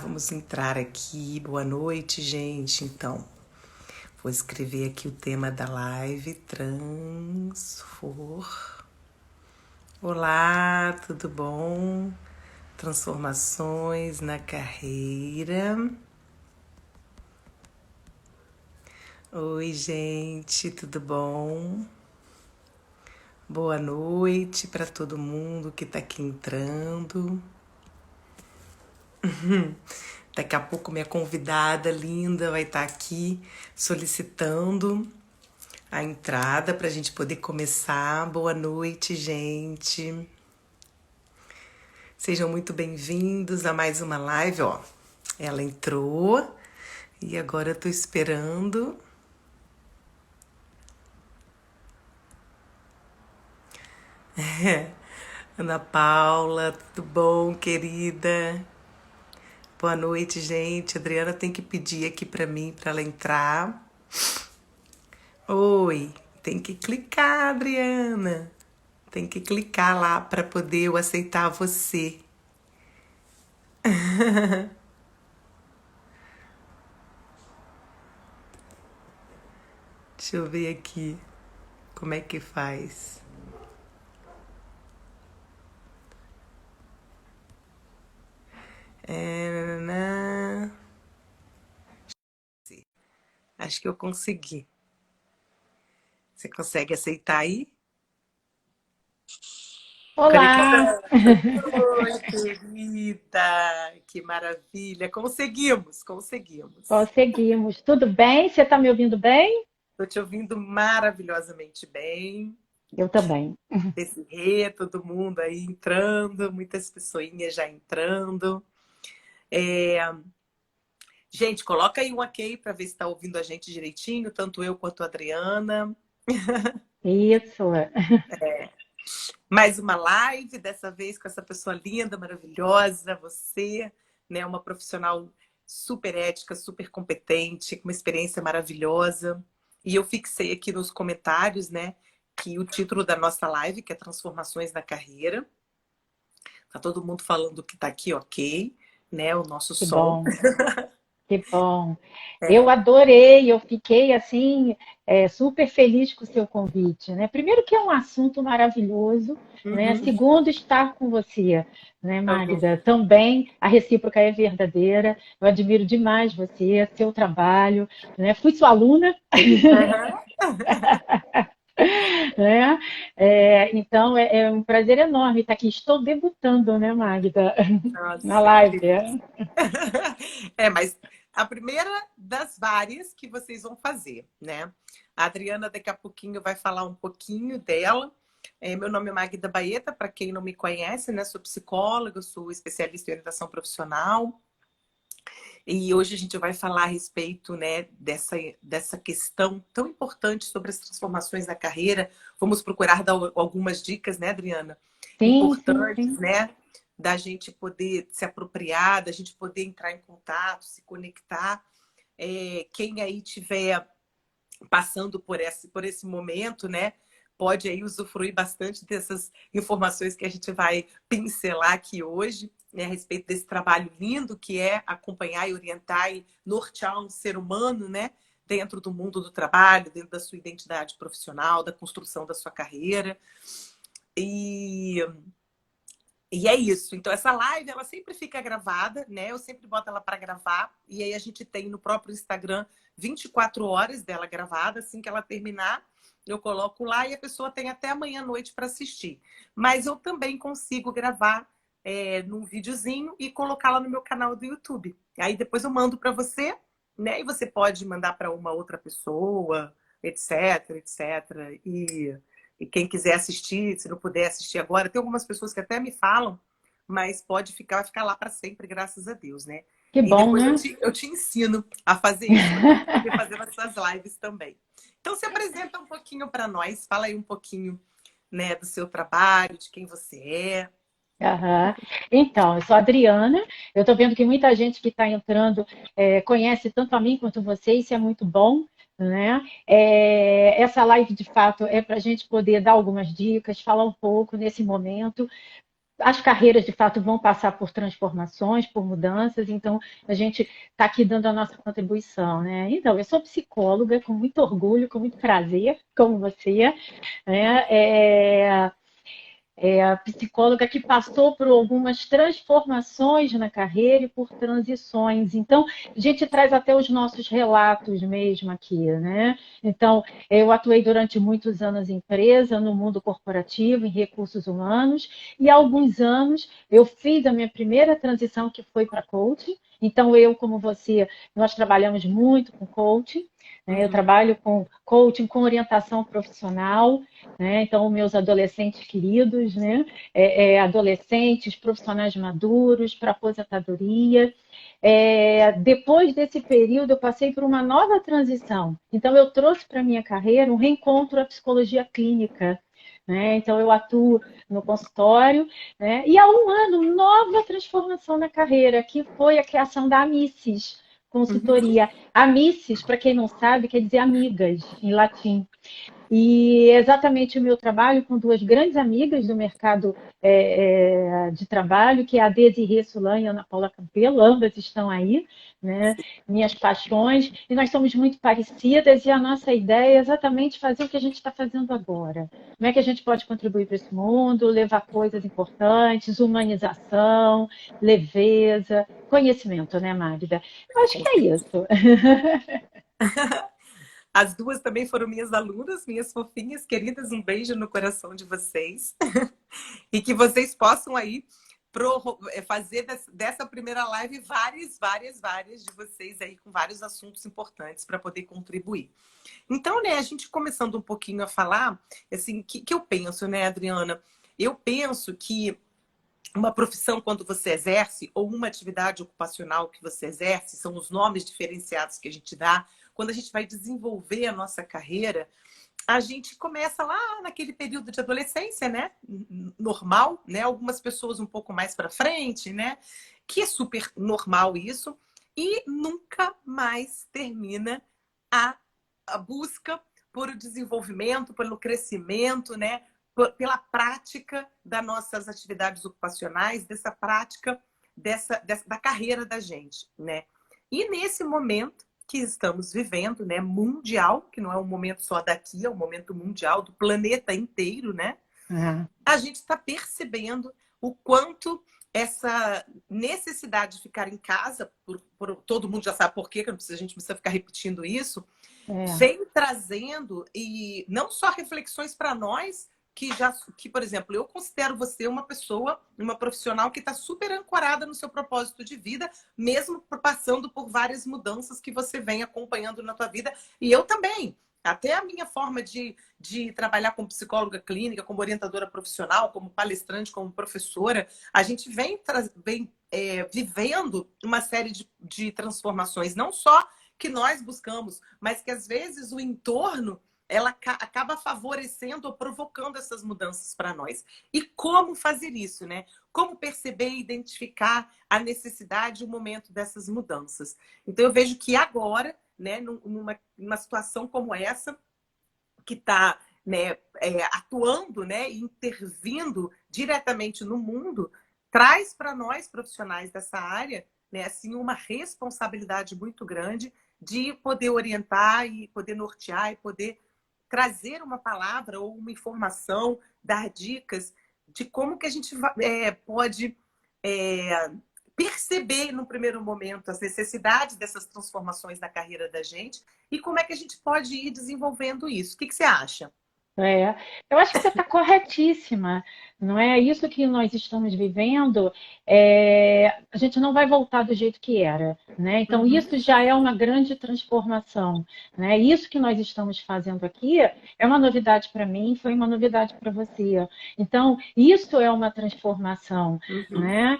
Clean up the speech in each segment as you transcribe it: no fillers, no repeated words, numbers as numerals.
Vamos entrar aqui. Boa noite, gente. Então, vou escrever aqui o tema da live. Olá, tudo bom? Transformações na carreira. Oi, gente, tudo bom? Boa noite para todo mundo que está aqui entrando. Daqui a pouco minha convidada linda vai estar aqui solicitando a entrada para a gente poder começar. Boa noite, gente. Sejam muito bem-vindos a mais uma live. Ó, ela entrou e agora eu tô esperando. Ana Paula, tudo bom, querida? Boa noite, gente. A Adriana tem que pedir aqui para mim para ela entrar. Oi, tem que clicar, Adriana. Tem que clicar lá para poder eu aceitar você. Deixa eu ver aqui como é que faz. Acho que eu consegui. Você consegue aceitar aí? Olá, Conexão. Oi, querida. Que maravilha. Conseguimos, conseguimos. conseguimos. Tudo bem? Você está me ouvindo bem? Estou te ouvindo maravilhosamente bem. Eu também. Desirê, todo mundo aí entrando, muitas pessoinhas já entrando. É, Gente, coloca aí um ok para ver se está ouvindo a gente direitinho, tanto eu quanto a Adriana. Isso. Mais uma live, dessa vez com essa pessoa linda, maravilhosa, você, né? Uma profissional super ética, super competente, com uma experiência maravilhosa. E eu fixei aqui nos comentários, né, que o título da nossa live, que é Transformações na Carreira. Tá todo mundo falando que tá aqui, ok, né? O nosso Que som. bom, que bom. Eu adorei, eu fiquei assim, super feliz com o seu convite, né? Primeiro que é um assunto maravilhoso, né? Uhum, Segundo, estar com você, né, uhum, Magda? Também a recíproca é verdadeira. Eu admiro demais você, seu trabalho, né? Fui sua aluna, uhum. né? Então é um prazer enorme estar aqui. Estou debutando, né, Magda, na Nossa, que live. delícia. Mas a primeira das várias que vocês vão fazer, né? A Adriana daqui a pouquinho vai falar um pouquinho dela. Meu nome é Magda Baeta, para quem não me conhece, né? Sou psicóloga, sou especialista em orientação profissional. E hoje a gente vai falar a respeito, né, dessa questão tão importante sobre as transformações na carreira. Vamos procurar dar algumas dicas, né, Adriana? Sim, sim, Importantes, sim. né? Da gente poder se apropriar, da gente poder entrar em contato, se conectar. Quem aí tiver passando por esse momento, né? Pode aí usufruir bastante dessas informações que a gente vai pincelar aqui hoje, né, a respeito desse trabalho lindo que é acompanhar e orientar e nortear um ser humano, né, dentro do mundo do trabalho, dentro da sua identidade profissional, da construção da sua carreira. E é isso. Então, essa live, ela sempre fica gravada, né? Eu sempre boto ela para gravar. E aí a gente tem no próprio Instagram 24 horas dela gravada. Assim que ela terminar, eu coloco lá e a pessoa tem até amanhã à noite para assistir. Mas eu também consigo gravar num videozinho e colocar lá no meu canal do YouTube. Aí depois eu mando para você, né? E você pode mandar para uma outra pessoa, etc, etc. E quem quiser assistir, se não puder assistir agora, tem algumas pessoas que até me falam, mas vai ficar lá para sempre, graças a Deus, né? Que E bom, depois eu né? te, eu te ensino a fazer isso para você poder fazer nas suas lives também. Então se apresenta um pouquinho para nós, fala aí um pouquinho, né, do seu trabalho, de quem você é. Aham. Então, eu sou a Adriana. Eu estou vendo que muita gente que está entrando conhece tanto a mim quanto você, isso é muito bom, né? Essa live, de fato, é para a gente poder dar algumas dicas, falar um pouco nesse momento. as carreiras, de fato, vão passar por transformações, por mudanças, então a gente está aqui dando a nossa contribuição, né? Então, eu sou psicóloga com muito orgulho, com muito prazer, como você, né? É a psicóloga que passou por algumas transformações na carreira e por transições. Então, a gente traz até os nossos relatos mesmo aqui, né? Então, eu atuei durante muitos anos em empresa, no mundo corporativo, em recursos humanos, e há alguns anos eu fiz a minha primeira transição, que foi para coaching. Então, eu, como você, nós trabalhamos muito com coaching, né? Eu Uhum. trabalho com coaching, com orientação profissional, né? Então, meus adolescentes queridos, né? Adolescentes, profissionais maduros, para aposentadoria. Depois desse período, eu passei por uma nova transição. Então, eu trouxe para a minha carreira um reencontro à psicologia clínica. Né? Então, eu atuo no consultório, né? E há um ano, nova transformação na carreira, que foi a criação da Amices Uhum. Consultoria. Amices, para quem não sabe, quer dizer amigas, em latim. E é exatamente o meu trabalho com duas grandes amigas do mercado de trabalho, que é a Desirê Sulan e a Ana Paula Campelo, ambas estão aí, né? Minhas paixões, e nós somos muito parecidas, e a nossa ideia é exatamente fazer o que a gente está fazendo agora. Como é que a gente pode contribuir para esse mundo, levar coisas importantes, humanização, leveza, conhecimento, né, Magda? Eu acho Com que é certeza. isso. As duas também foram minhas alunas, minhas fofinhas, queridas. Um beijo no coração de vocês. E que vocês possam aí fazer dessa primeira live várias de vocês aí com vários assuntos importantes para poder contribuir. Então, né, a gente começando um pouquinho a falar, assim, que eu penso, né, Adriana? Eu penso que uma profissão, quando você exerce, ou uma atividade ocupacional que você exerce, são os nomes diferenciados que a gente dá. Quando a gente vai desenvolver a nossa carreira, a gente começa lá naquele período de adolescência, né? Normal, né? Algumas pessoas um pouco mais para frente, né? Que é super normal isso. E nunca mais termina a, a busca por o desenvolvimento, pelo crescimento, né? Pela prática das nossas atividades ocupacionais, dessa prática da carreira da gente, né? E nesse momento que estamos vivendo, né, mundial, que não é um momento só daqui, é um momento mundial do planeta inteiro, né? É. A gente está percebendo o quanto essa necessidade de ficar em casa, todo mundo já sabe por quê, que a gente não precisa ficar repetindo isso, É. vem trazendo e não só reflexões para nós que, por exemplo, eu considero você uma pessoa, uma profissional que está super ancorada no seu propósito de vida, mesmo passando por várias mudanças que você vem acompanhando na tua vida. E eu também. Até a minha forma de trabalhar como psicóloga clínica, como orientadora profissional, como palestrante, como professora, a gente vem vivendo uma série de transformações, não só que nós buscamos, mas que às vezes o entorno ela acaba favorecendo ou provocando essas mudanças para nós. E como fazer isso, né? Como perceber e identificar a necessidade e o momento dessas mudanças. Então, eu vejo que agora, né, numa situação como essa, que está, né, atuando, né, intervindo diretamente no mundo, traz para nós, profissionais dessa área, né, assim, uma responsabilidade muito grande de poder orientar e poder nortear e poder trazer uma palavra ou uma informação, dar dicas de como que a gente pode perceber no primeiro momento as necessidades dessas transformações na carreira da gente e como é que a gente pode ir desenvolvendo isso. O que você acha? É, eu acho que você está corretíssima, não é? Isso que nós estamos vivendo, a gente não vai voltar do jeito que era, né? Então, Uhum. isso já é uma grande transformação, né? Isso que nós estamos fazendo aqui é uma novidade para mim, foi uma novidade para você. Então, isso é uma transformação, Uhum. né?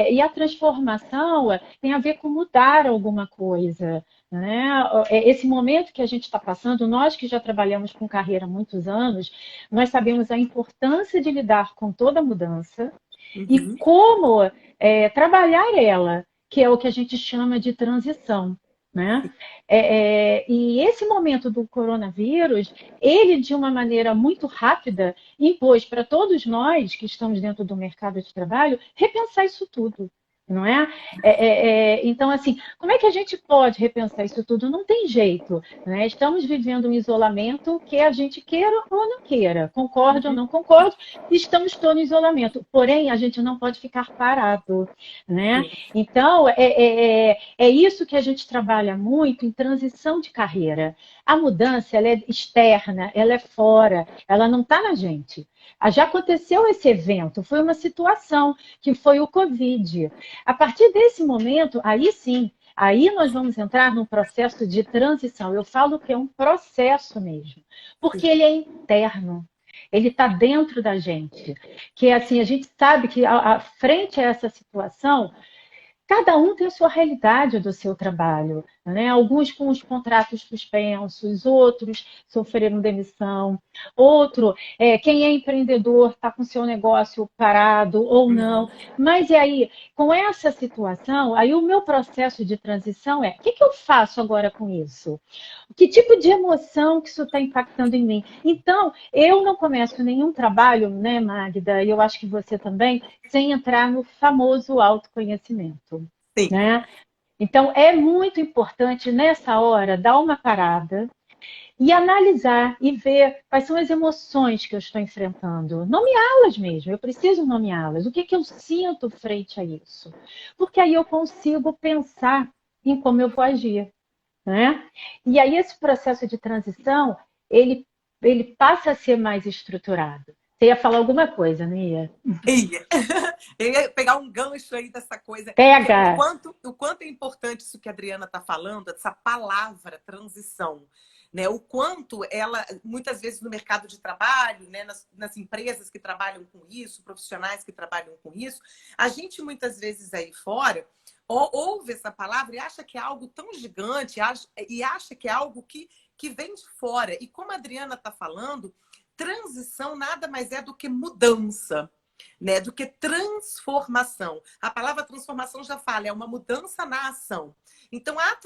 E a transformação tem a ver com mudar alguma coisa, né? Esse momento que a gente está passando, nós que já trabalhamos com carreira há muitos anos, nós sabemos a importância de lidar com toda mudança e Uhum. como trabalhar ela, que é o que a gente chama de transição. né? E esse momento do coronavírus, ele, de uma maneira muito rápida, impôs para todos nós que estamos dentro do mercado de trabalho repensar isso tudo. Não é? Então, assim, como é que a gente pode repensar isso tudo? Não tem jeito. Né? Estamos vivendo um isolamento que a gente queira ou não queira, concorde ou Uhum. não concorde, estamos todos em isolamento. Porém, a gente não pode ficar parado. Né? Sim. Então, é isso que a gente trabalha muito em transição de carreira. A mudança, ela é externa, ela é fora, ela não está na gente. Já aconteceu esse evento, foi uma situação que foi o Covid. A partir desse momento, aí sim, aí nós vamos entrar num processo de transição. Eu falo que é um processo mesmo, porque ele é interno. Ele está dentro da gente. Que assim, a gente sabe que frente a essa situação, cada um tem a sua realidade do seu trabalho, né? Alguns com os contratos suspensos, outros sofreram demissão, outro, quem é empreendedor está com seu negócio parado ou não. Uhum. Mas e aí, com essa situação, aí o meu processo de transição é: o que eu faço agora com isso? Que tipo de emoção que isso está impactando em mim? Então, eu não começo nenhum trabalho, né, Magda, e eu acho que você também, sem entrar no famoso autoconhecimento, Sim. né? Então, é muito importante nessa hora dar uma parada e analisar e ver quais são as emoções que eu estou enfrentando. Nomeá-las mesmo, eu preciso nomeá-las. O que, que eu sinto frente a isso? Porque aí eu consigo pensar em como eu vou agir. Né? E aí esse processo de transição, ele passa a ser mais estruturado. Você ia falar alguma coisa, não ia? Ia. Eu ia pegar um gancho aí dessa coisa, porque Pega! o quanto é importante isso que a Adriana está falando, essa palavra transição. Né? O quanto ela, muitas vezes no mercado de trabalho, né? Nas empresas que trabalham com isso, profissionais que trabalham com isso, a gente muitas vezes aí fora ouve essa palavra e acha que é algo tão gigante, e acha que é algo que vem de fora. E como a Adriana está falando, transição nada mais é do que mudança. Né, do que transformação. A palavra transformação já fala, é uma mudança na ação. Então, a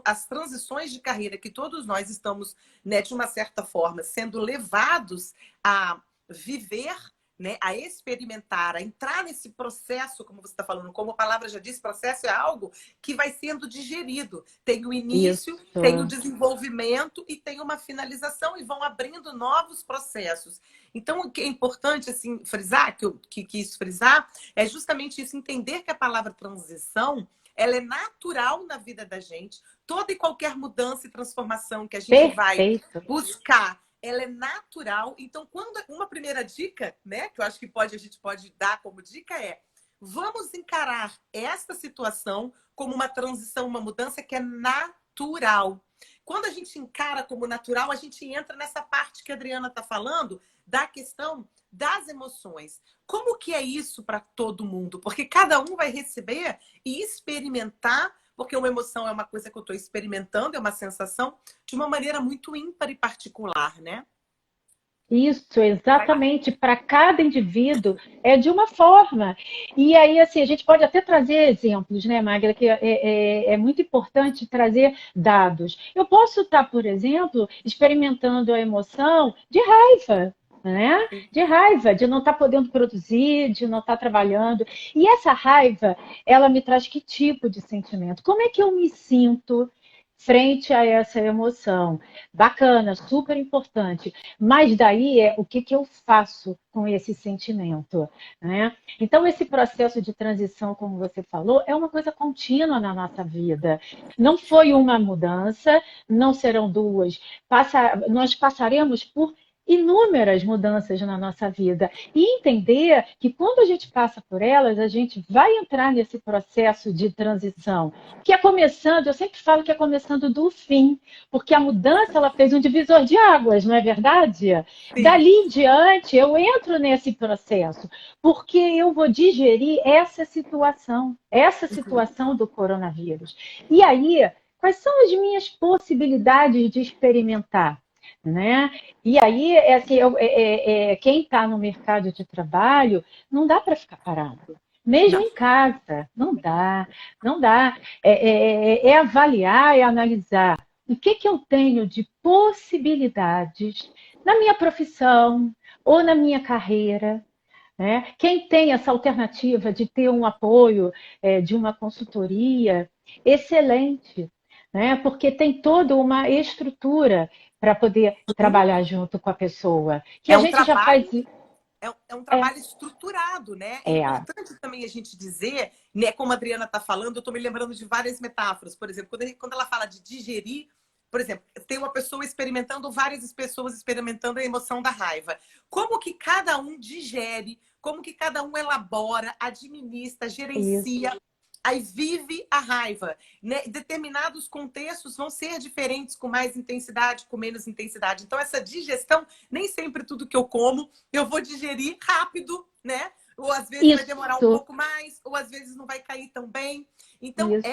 as transições de carreira que todos nós estamos, né, de uma certa forma, sendo levados a viver, né, a experimentar, a entrar nesse processo, como você está falando, como a palavra já diz, processo é algo que vai sendo digerido. Tem o início, Isso. tem o desenvolvimento e tem uma finalização e vão abrindo novos processos. Então, o que é importante assim, frisar, que eu quis frisar, é justamente isso, entender que a palavra transição ela é natural na vida da gente. Toda e qualquer mudança e transformação que a gente vai Perfeito. buscar, ela é natural. Então, quando uma primeira dica, né, que eu acho que a gente pode dar como dica é: vamos encarar esta situação como uma transição, uma mudança que é natural. Quando a gente encara como natural, a gente entra nessa parte que a Adriana está falando, da questão das emoções. Como que é isso para todo mundo? Porque cada um vai receber e experimentar, porque uma emoção é uma coisa que eu estou experimentando, é uma sensação, de uma maneira muito ímpar e particular, né? Isso, exatamente. Para cada indivíduo é de uma forma. E aí, assim, a gente pode até trazer exemplos, né, Magda, que é muito importante trazer dados. Eu posso estar, por exemplo, experimentando a emoção de raiva. Né? De raiva, de não estar podendo produzir, de não estar trabalhando. E essa raiva, ela me traz que tipo de sentimento? Como é que eu me sinto frente a essa emoção? Bacana, super importante. Mas daí é o que eu faço com esse sentimento, né? Então, esse processo de transição, como você falou, é uma coisa contínua na nossa vida. Não foi uma mudança, não serão duas. Nós passaremos por inúmeras mudanças na nossa vida e entender que quando a gente passa por elas, a gente vai entrar nesse processo de transição, que é começando, eu sempre falo que é começando do fim, porque a mudança ela fez um divisor de águas, não é verdade? Sim. Dali em diante, eu entro nesse processo, porque eu vou digerir essa situação do coronavírus. E aí, quais são as minhas possibilidades de experimentar? Né? E aí, assim, quem está no mercado de trabalho, não dá para ficar parado. Mesmo Não. em casa, não dá, não dá. É avaliar, é analisar o que eu tenho de possibilidades na minha profissão ou na minha carreira, né? Quem tem essa alternativa de ter um apoio de uma consultoria, excelente, né? Porque tem toda uma estrutura para poder trabalhar junto com a pessoa, que É a um gente já faz. trabalho é um É, trabalho estruturado, né? É é, importante também a gente dizer, né, como a Adriana está falando, eu estou me lembrando de várias metáforas. Por exemplo, quando ela fala de digerir, por exemplo, tem uma pessoa experimentando, várias pessoas experimentando a emoção da raiva. Como que cada um digere, como que cada um elabora, administra, isso, gerencia, aí vive a raiva, né? Determinados contextos vão ser diferentes, com mais intensidade, com menos intensidade. Então, essa digestão, nem sempre tudo que eu como eu vou digerir rápido, né? Ou às vezes vai demorar um isso, pouco mais, ou às vezes não vai cair tão bem. Então, isso.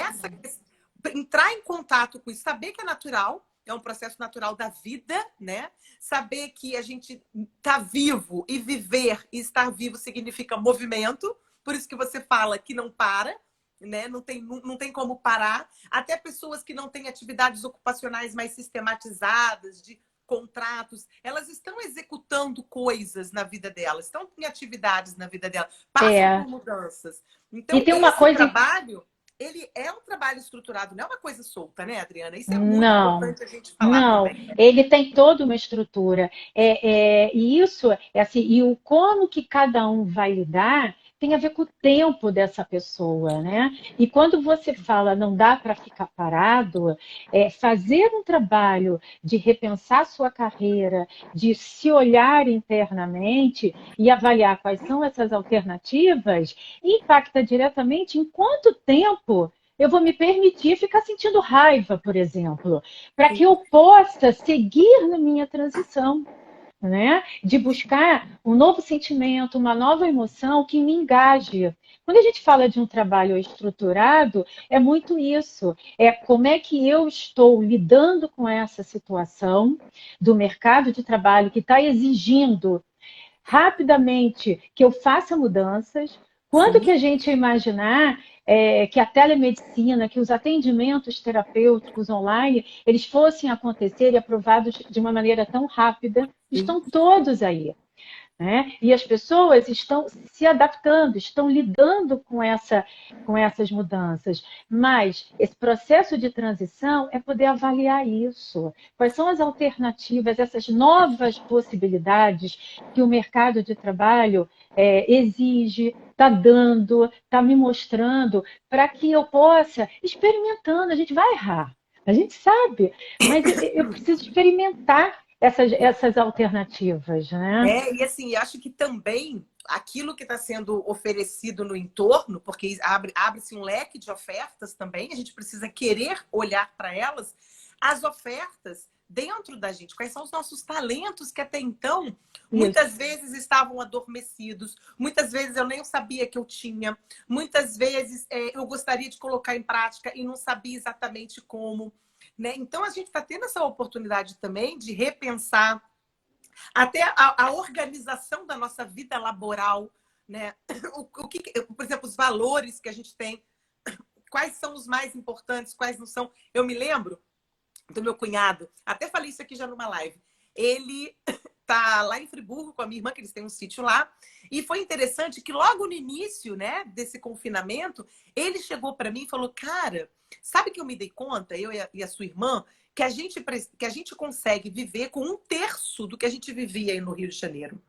entrar em contato com isso, saber que é natural, é um processo natural da vida, né? Saber que a gente tá vivo e viver e estar vivo significa movimento, por isso que você fala que não para, né? Não tem como parar. Até pessoas que não têm atividades ocupacionais mais sistematizadas, de contratos, elas estão executando coisas na vida delas, estão em atividades na vida delas, passam É. por mudanças. E Então, tem uma esse coisa. trabalho, ele é um trabalho estruturado, não é uma coisa solta, né, Adriana? Isso é muito Não, importante a gente falar não. também. Ele tem toda uma estrutura. E isso é assim, e o como que cada um vai lidar tem a ver com o tempo dessa pessoa, né? E quando você fala não dá para ficar parado, fazer um trabalho de repensar sua carreira, de se olhar internamente e avaliar quais são essas alternativas, impacta diretamente em quanto tempo eu vou me permitir ficar sentindo raiva, por exemplo, para que Sim. eu possa seguir na minha transição, né? De buscar um novo sentimento, uma nova emoção que me engaje. Quando a gente fala de um trabalho estruturado, é muito isso. É como é que eu estou lidando com essa situação do mercado de trabalho que está exigindo rapidamente que eu faça mudanças. Quando que Sim. a gente imaginar que a telemedicina, que os atendimentos terapêuticos online, eles fossem acontecer e aprovados de uma maneira tão rápida? Sim. Estão todos aí. Né? E as pessoas estão se adaptando, estão lidando com essas mudanças. Mas esse processo de transição é poder avaliar isso. Quais são as alternativas, essas novas possibilidades que o mercado de trabalho exige, está dando, está me mostrando, para que eu possa, experimentando, a gente vai errar. A gente sabe, mas eu preciso experimentar essas alternativas, né? E assim, acho que também aquilo que está sendo oferecido no entorno, porque abre-se um leque de ofertas também, a gente precisa querer olhar para elas, as ofertas dentro da gente, quais são os nossos talentos que até então muitas Isso. vezes estavam adormecidos, muitas vezes eu nem sabia que eu tinha, muitas vezes eu gostaria de colocar em prática e não sabia exatamente como, né? Então a gente está tendo essa oportunidade também de repensar até a organização da nossa vida laboral, né? Por exemplo, os valores que a gente tem, quais são os mais importantes, quais não são. Eu me lembro do meu cunhado, até falei isso aqui já numa live. Ele tá lá em Friburgo com a minha irmã, que eles têm um sítio lá, e foi interessante que logo no início, né, desse confinamento, ele chegou para mim e falou: "Cara, sabe que eu me dei conta, eu e a sua irmã, que a gente consegue viver com um terço do que a gente vivia aí no Rio de Janeiro.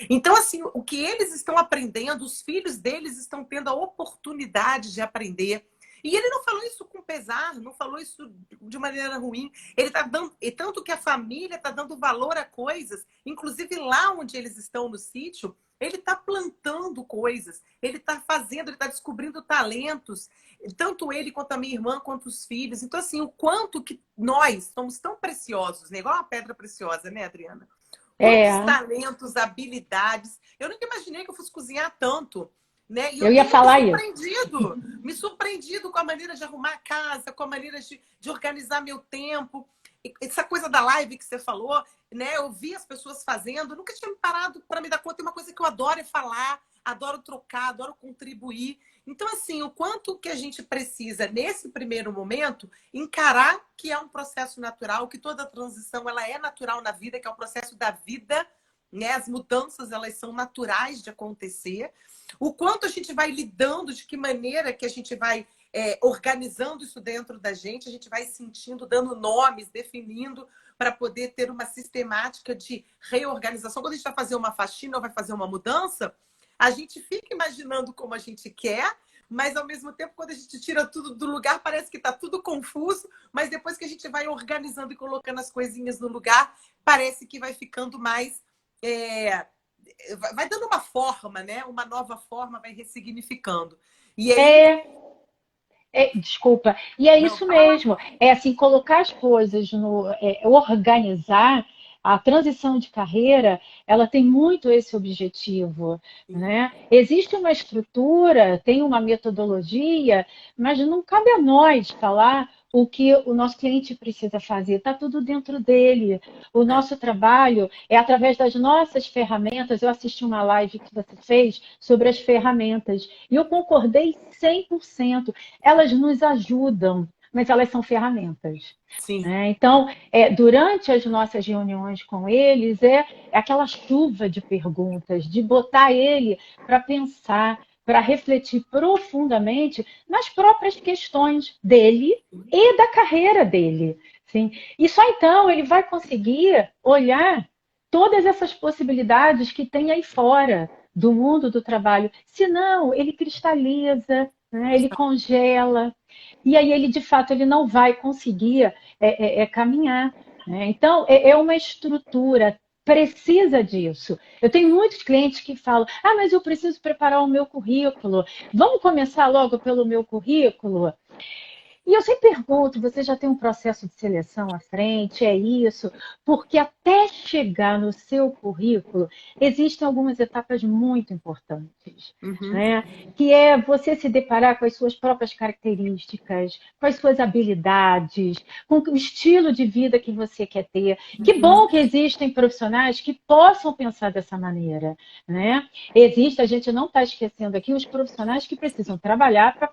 Então, assim, o que eles estão aprendendo, os filhos deles estão tendo a oportunidade de aprender. E ele não falou isso com pesar, não falou isso de maneira ruim. Ele está dando, e tanto que a família está dando valor a coisas, inclusive lá onde eles estão no sítio, ele está plantando coisas, ele está fazendo, ele está descobrindo talentos, tanto ele quanto a minha irmã, quanto os filhos. Então, assim, o quanto que nós somos tão preciosos, né? Igual uma pedra preciosa, né, Adriana? Quantos É, talentos, habilidades. Eu nunca imaginei que eu fosse cozinhar tanto, né? E eu eu ia tenho falar isso. me surpreendido com a maneira de arrumar a casa, com a maneira de organizar meu tempo. Essa coisa da live que você falou, né? Eu vi as pessoas fazendo, eu nunca tinha me parado para me dar conta. Tem uma coisa que eu adoro é falar, adoro trocar, adoro contribuir. Então, assim, o quanto que a gente precisa, nesse primeiro momento, encarar que é um processo natural, que toda transição ela é natural na vida, que é o processo da vida, né? As mudanças, elas são naturais de acontecer. O quanto a gente vai lidando, de que maneira que a gente vai organizando isso dentro da gente, a gente vai sentindo, dando nomes, definindo, para poder ter uma sistemática de reorganização. Quando a gente vai fazer uma faxina ou vai fazer uma mudança, a gente fica imaginando como a gente quer, mas ao mesmo tempo, quando a gente tira tudo do lugar, parece que está tudo confuso, mas depois que a gente vai organizando e colocando as coisinhas no lugar, parece que vai ficando mais... vai dando uma forma, né? Uma nova forma, vai ressignificando. E aí... Desculpa. E é Não, isso fala lá. mesmo. É assim, colocar as coisas organizar a transição de carreira, ela tem muito esse objetivo, né? Existe uma estrutura, tem uma metodologia, mas não cabe a nós falar o que o nosso cliente precisa fazer. Está tudo dentro dele. O nosso trabalho é através das nossas ferramentas. Eu assisti uma live que você fez sobre as ferramentas e eu concordei 100%. Elas nos ajudam, mas elas são ferramentas. Sim. Né? Então, durante as nossas reuniões com eles, aquela chuva de perguntas, de botar ele para pensar, para refletir profundamente nas próprias questões dele e da carreira dele. Sim? E só então ele vai conseguir olhar todas essas possibilidades que tem aí fora do mundo do trabalho. Senão, ele cristaliza, né? Ele congela. E aí ele, de fato, ele não vai conseguir caminhar. Né? Então, é uma estrutura, precisa disso. Eu tenho muitos clientes que falam, mas eu preciso preparar o meu currículo. Vamos começar logo pelo meu currículo? E eu sempre pergunto, você já tem um processo de seleção à frente? É isso? Porque até chegar no seu currículo, existem algumas etapas muito importantes, Uhum. né? Que é você se deparar com as suas próprias características, com as suas habilidades, com o estilo de vida que você quer ter. Que bom que existem profissionais que possam pensar dessa maneira, né? Existe, a gente não está esquecendo aqui, os profissionais que precisam trabalhar para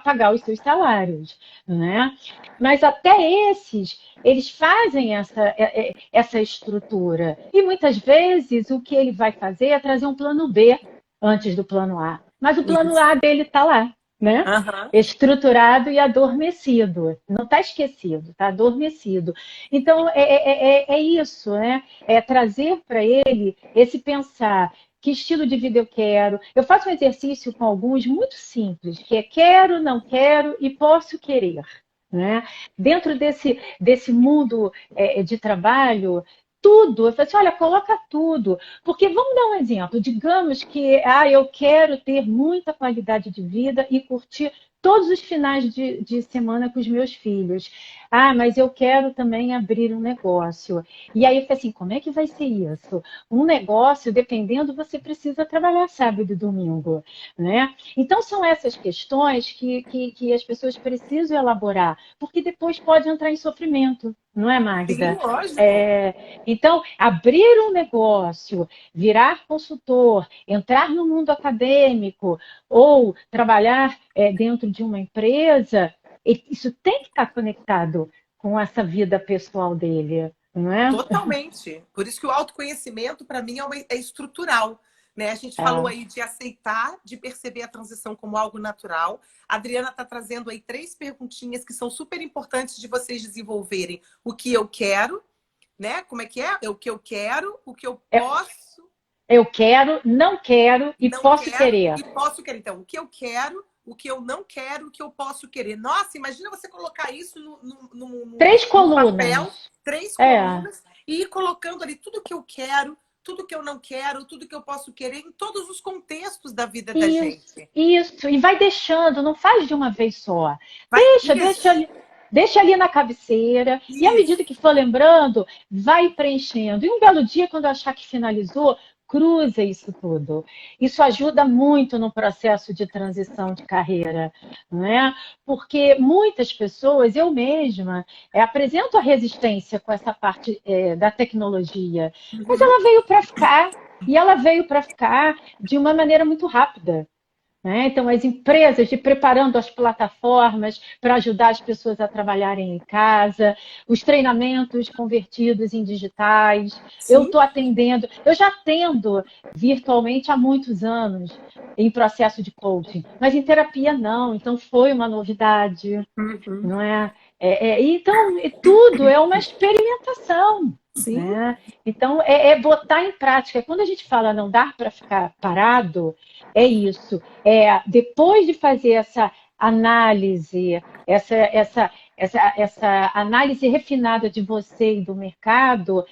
pagar os seus salários. Né? Mas até esses, eles fazem essa estrutura. E muitas vezes o que ele vai fazer é trazer um plano B antes do plano A. Mas o plano Isso. A dele está lá, né? Aham. Estruturado e adormecido. Não está esquecido, está adormecido. Então, é isso, né? É trazer para ele esse pensar que estilo de vida eu quero. Eu faço um exercício com alguns muito simples, que é quero, não quero e posso querer. Né? Dentro desse mundo de trabalho, tudo, eu falo assim, olha, coloca tudo. Porque vamos dar um exemplo, digamos que eu quero ter muita qualidade de vida e curtir todos os finais de semana com os meus filhos. Mas eu quero também abrir um negócio. E aí eu falei assim, como é que vai ser isso? Um negócio, dependendo, você precisa trabalhar sábado e domingo, né? Então são essas questões que as pessoas precisam elaborar, porque depois pode entrar em sofrimento, não é, Sim, Magda? lógico. Então, abrir um negócio, virar consultor, entrar no mundo acadêmico ou trabalhar dentro de uma empresa, isso tem que estar conectado com essa vida pessoal dele, não é? Totalmente. Por isso que o autoconhecimento, para mim, é estrutural. Né? A gente falou É. aí de aceitar, de perceber a transição como algo natural. A Adriana está trazendo aí 3 perguntinhas que são super importantes de vocês desenvolverem. O que eu quero, né? Como é que é? O que eu quero, o que eu posso, Eu quero, não quero e não posso quero querer. e posso querer. Então, o que eu quero, o que eu não quero, o que eu posso querer. Nossa, imagina você colocar isso 3 num papel, colunas. 3 É. colunas, e ir colocando ali tudo que eu quero, tudo que eu não quero, tudo que eu posso querer em todos os contextos da vida da Isso, gente. isso. E vai deixando, não faz de uma vez só. Vai, isso, Deixa ali na cabeceira. E à medida isso. que for lembrando, vai preenchendo. E um belo dia, quando achar que finalizou, cruza isso tudo. Isso ajuda muito no processo de transição de carreira, não é? Porque muitas pessoas, eu mesma, apresento a resistência com essa parte da tecnologia, mas Uhum. ela veio para ficar. E ela veio para ficar de uma maneira muito rápida, né? Então, as empresas de preparando as plataformas para ajudar as pessoas a trabalharem em casa, os treinamentos convertidos em digitais. Eu Sim. estou atendendo, eu já atendo virtualmente há muitos anos em processo de coaching, mas em terapia não. Então, foi uma novidade, Uhum. não é? Então, tudo é uma experimentação. Sim. Né? Então, é botar em prática. Quando a gente fala não dar para ficar parado, é isso. Depois de fazer essa análise, essa análise refinada de você e do mercado,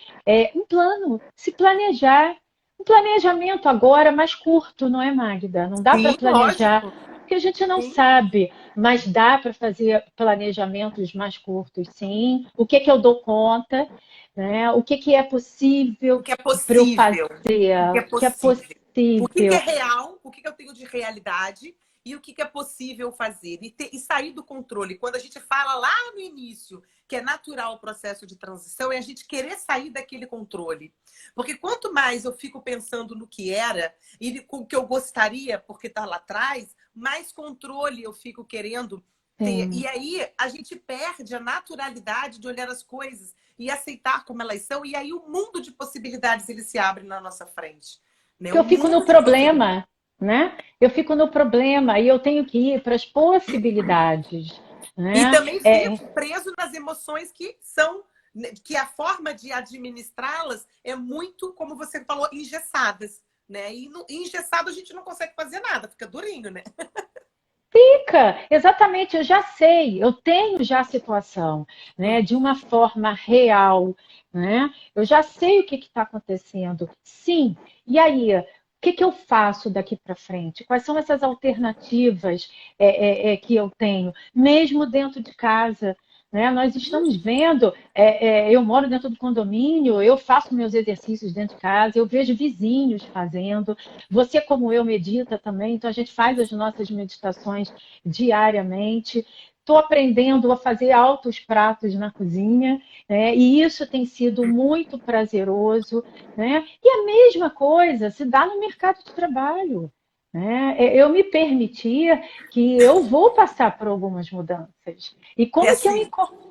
um plano, se planejar. Um planejamento agora mais curto, não é, Magda? Não dá para Sim, planejar, lógico. porque a gente não Sim. sabe, mas dá para fazer planejamentos mais curtos, sim. O que eu dou conta, né? O que é O possível que é para eu possível? O que fazer, é o que é possível? O que é possível. real? O que eu tenho de realidade? E o que é possível fazer? E sair do controle. Quando a gente fala lá no início que é natural o processo de transição, é a gente querer sair daquele controle. Porque quanto mais eu fico pensando no que era e com o que eu gostaria, porque está lá atrás, mais controle eu fico querendo ter. Sim. E aí a gente perde a naturalidade de olhar as coisas e aceitar como elas são, e aí o mundo de possibilidades ele se abre na nossa frente, né? Porque O eu fico no mundo de possibilidades. problema, né? Eu fico no problema e eu tenho que ir para as possibilidades, E né? também fico preso nas emoções que são, que a forma de administrá-las é muito, como você falou, engessadas, né? E no, engessado a gente não consegue fazer nada, fica durinho, né? Fica, exatamente, eu já sei, eu tenho já a situação, né, de uma forma real, né? Eu já sei o que está acontecendo. Sim, e aí, o que eu faço daqui para frente? Quais são essas alternativas que eu tenho, mesmo dentro de casa? Né? Nós estamos vendo, eu moro dentro do condomínio, eu faço meus exercícios dentro de casa, eu vejo vizinhos fazendo. Você, como eu, medita também, então a gente faz as nossas meditações diariamente. Estou aprendendo a fazer altos pratos na cozinha, né? E isso tem sido muito prazeroso. Né? E a mesma coisa se dá no mercado de trabalho. Né? Eu me permitir que eu vou passar por algumas mudanças. E E como que eu assim, incorporo?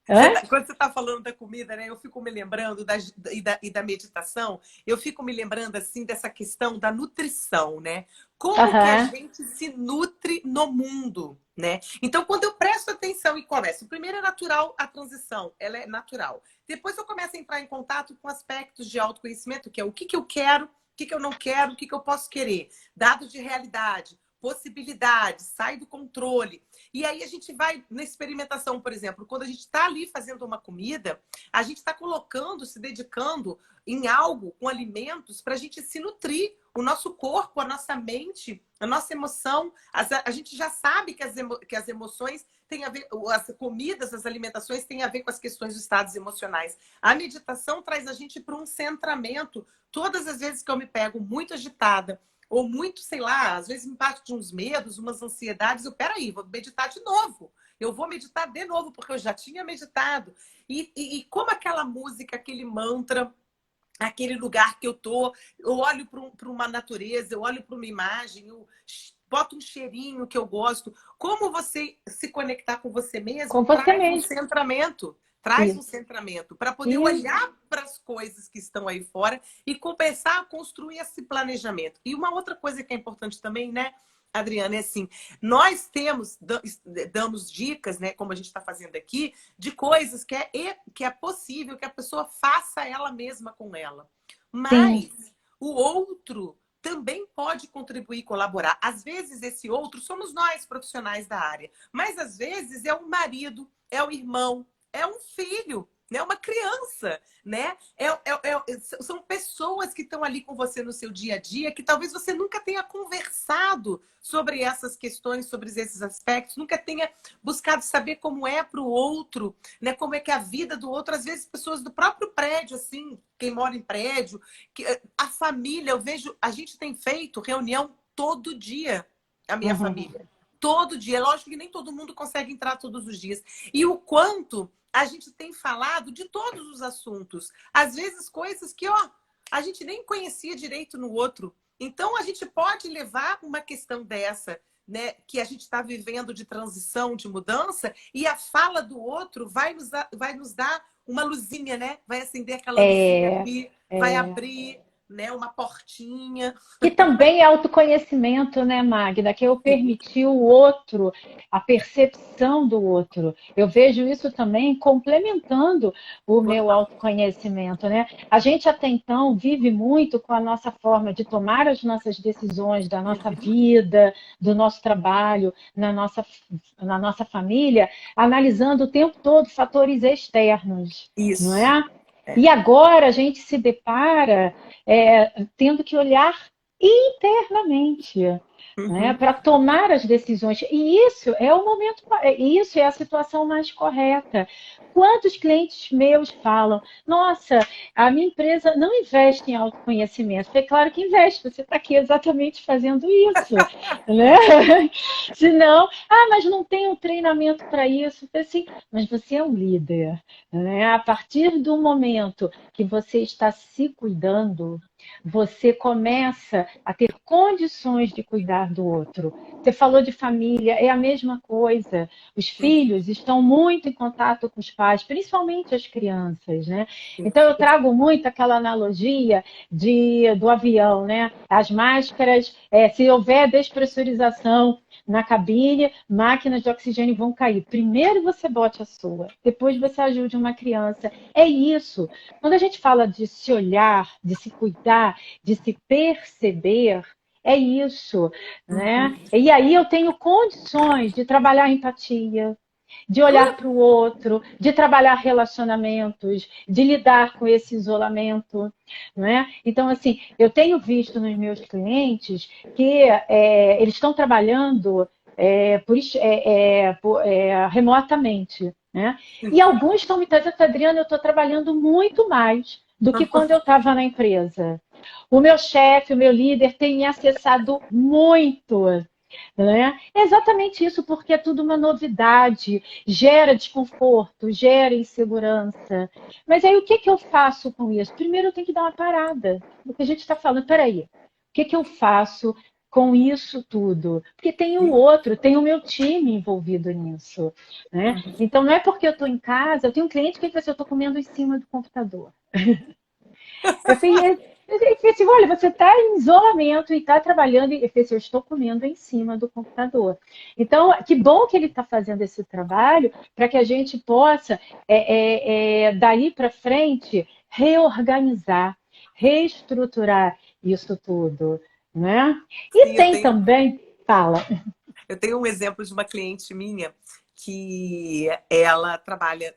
Hã? quando você está falando da comida, né, eu fico me lembrando da meditação, eu fico me lembrando assim dessa questão da nutrição, né? Como que a Aham. gente se nutre no mundo, né? Então, quando eu presto atenção e começo, primeiro é natural a transição, ela é natural. Depois eu começo a entrar em contato com aspectos de autoconhecimento, que é o que eu quero, o que eu não quero, o que eu posso querer, dados de realidade, possibilidades, sai do controle. E aí a gente vai na experimentação, por exemplo, quando a gente está ali fazendo uma comida, a gente está colocando, se dedicando em algo com alimentos para a gente se nutrir. O nosso corpo, a nossa mente, a nossa emoção. A gente já sabe que as emoções têm a ver, as comidas, as alimentações têm a ver com as questões dos estados emocionais. A meditação traz a gente para um centramento. Todas as vezes que eu me pego muito agitada, ou muito, sei lá, às vezes me parte de uns medos, umas ansiedades, peraí, vou meditar de novo. Eu vou meditar de novo, porque eu já tinha meditado. E como aquela música, aquele mantra, aquele lugar que eu tô, eu olho para uma natureza, eu olho para uma imagem, eu boto um cheirinho que eu gosto. Como você se conectar com você mesmo Com você traz um mesmo. centramento. Traz um Isso. centramento para poder Isso. olhar para as coisas que estão aí fora e começar a construir esse planejamento. E uma outra coisa que é importante também, né, Adriana, é assim, nós damos dicas, né, como a gente está fazendo aqui, de coisas que é possível que a pessoa faça ela mesma com ela. Sim. Mas o outro também pode contribuir e colaborar. Às vezes, esse outro somos nós, profissionais da área. Mas, às vezes, é o marido, é o irmão, é um filho, né? Uma criança, né? São pessoas que estão ali com você no seu dia a dia, que talvez você nunca tenha conversado sobre essas questões, sobre esses aspectos, nunca tenha buscado saber como é para o outro, né? Como é que é a vida do outro. Às vezes, pessoas do próprio prédio, assim, quem mora em prédio, a família, eu vejo, a gente tem feito reunião todo dia, a minha Uhum. família. Todo dia. É lógico que nem todo mundo consegue entrar todos os dias. E o quanto a gente tem falado de todos os assuntos. Às vezes, coisas que, ó, a gente nem conhecia direito no outro. Então, a gente pode levar uma questão dessa, né, que a gente está vivendo de transição, de mudança, e a fala do outro vai nos dar uma luzinha, né? Vai acender aquela luzinha ali, vai abrir, né, uma portinha. Que também é autoconhecimento, né, Magda? Que eu permitir o outro, a percepção do outro. Eu vejo isso também complementando o meu Total. autoconhecimento, né? A gente até então vive muito com a nossa forma de tomar as nossas decisões da nossa vida, do nosso trabalho, na nossa família, analisando o tempo todo fatores externos, não Isso. é? E agora a gente se depara tendo que olhar internamente, né, Uhum. para tomar as decisões. E isso é o momento, isso é a situação mais correta. Quantos clientes meus falam: nossa, a minha empresa não investe em autoconhecimento? É claro que investe, você está aqui exatamente fazendo isso, né? Se não, mas não tem um treinamento para isso. Assim, mas você é um líder, né? A partir do momento que você está se cuidando, você começa a ter condições de cuidar do outro. Você falou de família, é a mesma coisa. Os filhos estão muito em contato com os pais, principalmente as crianças, né? Então eu trago muito aquela analogia do avião, né? As máscaras, se houver despressurização na cabine, máquinas de oxigênio vão cair. Primeiro você bote a sua, depois você ajude uma criança. É isso. Quando a gente fala de se olhar, de se cuidar, de se perceber, é isso, né? Uhum. E aí eu tenho condições de trabalhar empatia, de olhar para o outro, de trabalhar relacionamentos, de lidar com esse isolamento, não é? Então, assim, eu tenho visto nos meus clientes que eles estão trabalhando remotamente, né? E alguns estão me dizendo: Adriana, eu estou trabalhando muito mais do que quando eu estava na empresa. O meu chefe, o meu líder tem me acessado muito, né? É exatamente isso, porque é tudo uma novidade, gera desconforto, gera insegurança. Mas aí o que eu faço com isso? Primeiro eu tenho que dar uma parada no que a gente está falando. Peraí, o que eu faço com isso tudo? Porque tem o outro, tem o meu time envolvido nisso, né? Então não é porque eu estou em casa, eu tenho um cliente que diz assim: eu estou comendo em cima do computador. Eu falei, assim: olha, você está em isolamento e está trabalhando. E eu falei assim: eu estou comendo em cima do computador. Então, que bom que ele está fazendo esse trabalho para que a gente possa, daí para frente, reorganizar, reestruturar isso tudo, né? E Sim, tem também, fala. eu tenho um exemplo de uma cliente minha que ela trabalha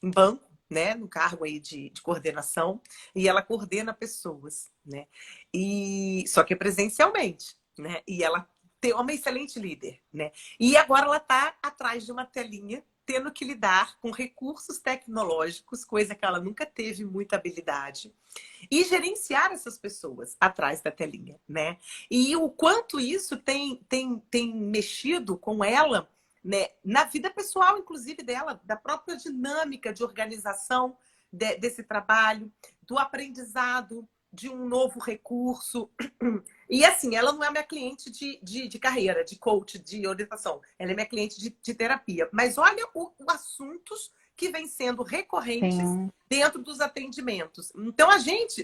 em banco, né, no cargo aí de coordenação, e ela coordena pessoas, né? E só que é presencialmente, né? E ela tem uma excelente líder, né? E agora ela está atrás de uma telinha, tendo que lidar com recursos tecnológicos, coisa que ela nunca teve muita habilidade, e gerenciar essas pessoas atrás da telinha, né? E o quanto isso tem mexido com ela, né, na vida pessoal, inclusive dela, da própria dinâmica de organização desse trabalho, do aprendizado de um novo recurso. E assim, ela não é minha cliente de carreira, de coach, de orientação. Ela é minha cliente de terapia. Mas olha os assuntos que vêm sendo recorrentes Sim. dentro dos atendimentos. Então,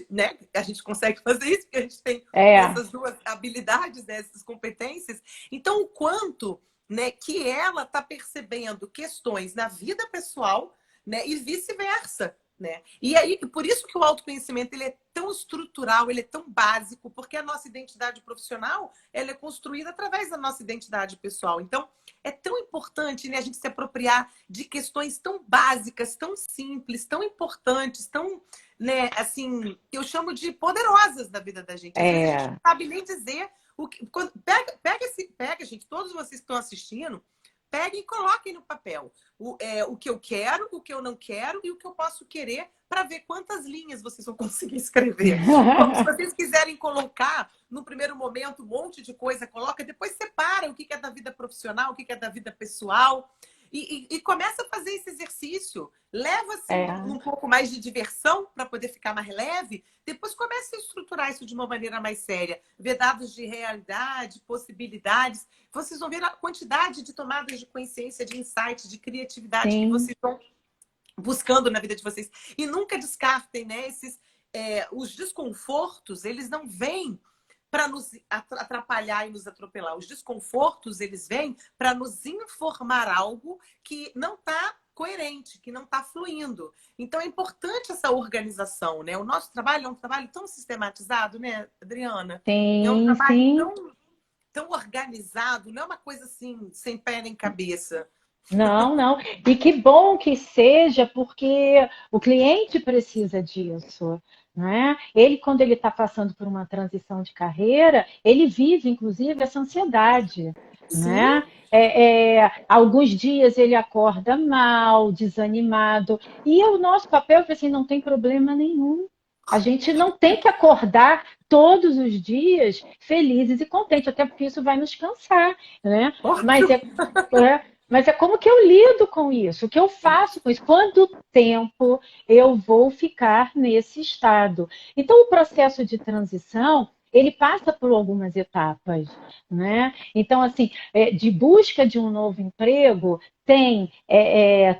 né, a gente consegue fazer isso, porque a gente tem É, essas duas habilidades, né, essas competências. Então, o quanto, né, que ela está percebendo questões na vida pessoal, né, e vice-versa, né? E aí, por isso que o autoconhecimento ele é tão estrutural, ele é tão básico, porque a nossa identidade profissional ela é construída através da nossa identidade pessoal. Então, é tão importante, né, a gente se apropriar de questões tão básicas, tão simples, tão importantes, tão, né, assim, eu chamo de poderosas da vida da gente. Às vezes a gente não é, sabe nem dizer o que. Pega, gente, todos vocês que estão assistindo, peguem e coloquem no papel o que eu quero, o que eu não quero e o que eu posso querer para ver quantas linhas vocês vão conseguir escrever. Se vocês quiserem colocar, no primeiro momento, um monte de coisa, coloca, depois separa o que é da vida profissional, o que é da vida pessoal. E começa a fazer esse exercício. Leva assim, É, um pouco mais de diversão para poder ficar mais leve. Depois começa a estruturar isso de uma maneira mais séria. Ver dados de realidade, possibilidades. Vocês vão ver a quantidade de tomadas de consciência, de insight, de criatividade que sim, vocês vão buscando na vida de vocês. E nunca descartem, né? Os desconfortos, eles não vêm para nos atrapalhar e nos atropelar. Os desconfortos, eles vêm para nos informar algo que não está coerente, que não está fluindo. Então, é importante essa organização, né? O nosso trabalho é um trabalho tão sistematizado, né, Adriana? É um sim, trabalho sim. tão organizado, não é uma coisa assim, sem pé nem cabeça. Não, não. E que bom que seja, porque o cliente precisa disso, né? Ele, quando ele está passando por uma transição de carreira, ele vive, inclusive, essa ansiedade, Sim, né? Alguns dias ele acorda mal, desanimado, e o nosso papel é assim, não tem problema nenhum. A gente não tem que acordar todos os dias felizes e contentes, até porque isso vai nos cansar, né? Mas óbvio. mas é como que eu lido com isso, o que eu faço com isso, quanto tempo eu vou ficar nesse estado. Então, o processo de transição, ele passa por algumas etapas, né? Então, assim, de busca de um novo emprego, tem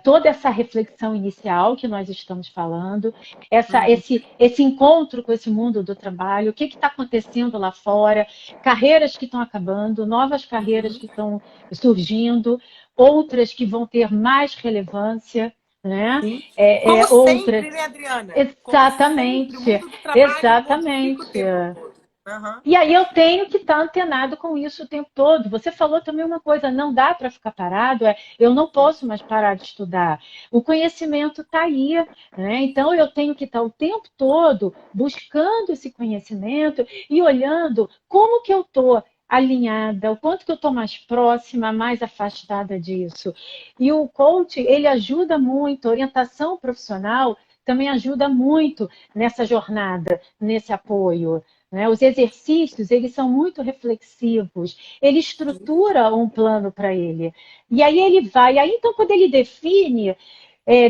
toda essa reflexão inicial que nós estamos falando, Uhum. esse encontro com esse mundo do trabalho, o que está acontecendo lá fora, carreiras que estão acabando, novas carreiras que estão surgindo, outras que vão ter mais relevância, né? Sim. Como Outras. sempre, né, Adriana? Como sempre, o Exatamente, mundo do trabalho modifica o exatamente. tempo todo. Aham. E aí eu tenho que estar antenado com isso o tempo todo. Você falou também uma coisa, não dá para ficar parado, eu não posso mais parar de estudar. O conhecimento está aí, né? Então eu tenho que estar o tempo todo buscando esse conhecimento e olhando como que eu estou alinhada, o quanto que eu estou mais próxima, mais afastada disso. E o coach, ele ajuda muito, a orientação profissional também ajuda muito nessa jornada, nesse apoio. Né? Os exercícios, eles são muito reflexivos, ele estrutura um plano para ele. E aí ele vai, aí então quando ele define,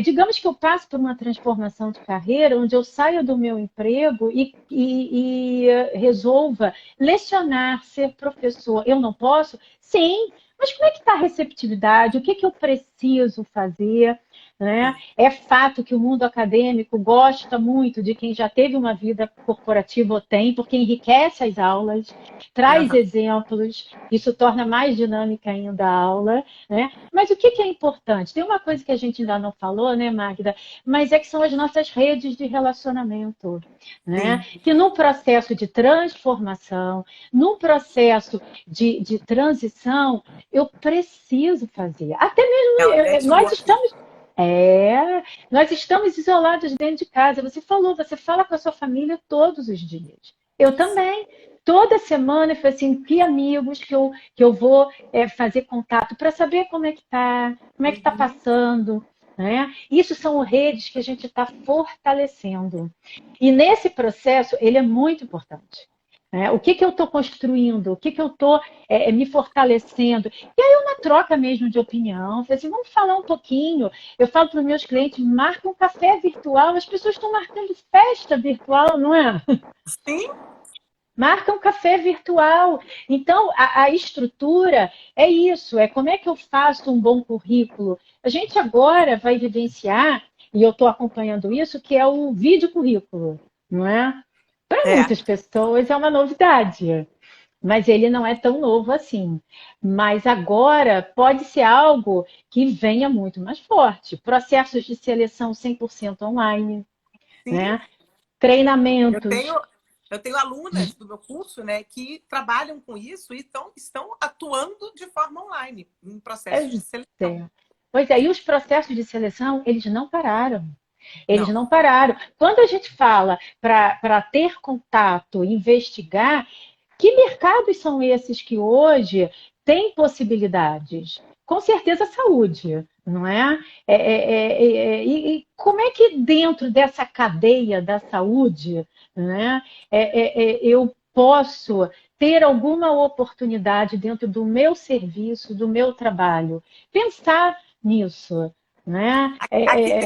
digamos que eu passo por uma transformação de carreira, onde eu saia do meu emprego e resolva lecionar, ser professor. Eu não posso? Sim, mas como é que está a receptividade? O que, que eu preciso fazer? Né? É fato que o mundo acadêmico gosta muito de quem já teve uma vida corporativa ou tem, porque enriquece as aulas, traz Aham. exemplos, isso torna mais dinâmica ainda a aula. Né? Mas o que, que é importante? Tem uma coisa que a gente ainda não falou, né, Magda? Mas é que são as nossas redes de relacionamento. Né? Sim. Que num processo de transformação, num processo de transição, eu preciso fazer. Até É o mesmo, nós networking. nós estamos isolados dentro de casa. Você falou, você fala com a sua família todos os dias. Eu também. Toda semana eu falei assim, que amigos que eu vou fazer contato para saber como é que tá Uhum. passando. Né? Isso são redes que a gente está fortalecendo. E nesse processo, ele é muito importante. Né? O que, que eu estou construindo? O que, que eu estou me fortalecendo? E aí, uma troca mesmo de opinião. Falei assim, vamos falar um pouquinho. Eu falo para os meus clientes, marca um café virtual. As pessoas estão marcando festa virtual, não é? Sim, Marca um café virtual. Então, a estrutura é isso, é como é que eu faço um bom currículo. A gente agora vai vivenciar, e eu estou acompanhando isso, que é o vídeo currículo, não é? Para é. muitas pessoas é uma novidade, mas ele não é tão novo assim. Mas agora pode ser algo que venha muito mais forte. Processos de seleção 100% online, Sim. né? Eu tenho, Treinamentos. eu tenho alunas do meu curso, né, que trabalham com isso e estão atuando de forma online em processos de seleção. Pois é, e os processos de seleção, eles não pararam. Eles Não. não pararam. Quando a gente fala para ter contato, investigar, que mercados são esses que hoje têm possibilidades? Com certeza, a saúde, não é? E como é que dentro dessa cadeia da saúde, né, eu posso ter alguma oportunidade dentro do meu serviço, do meu trabalho? Pensar nisso, né? Aqui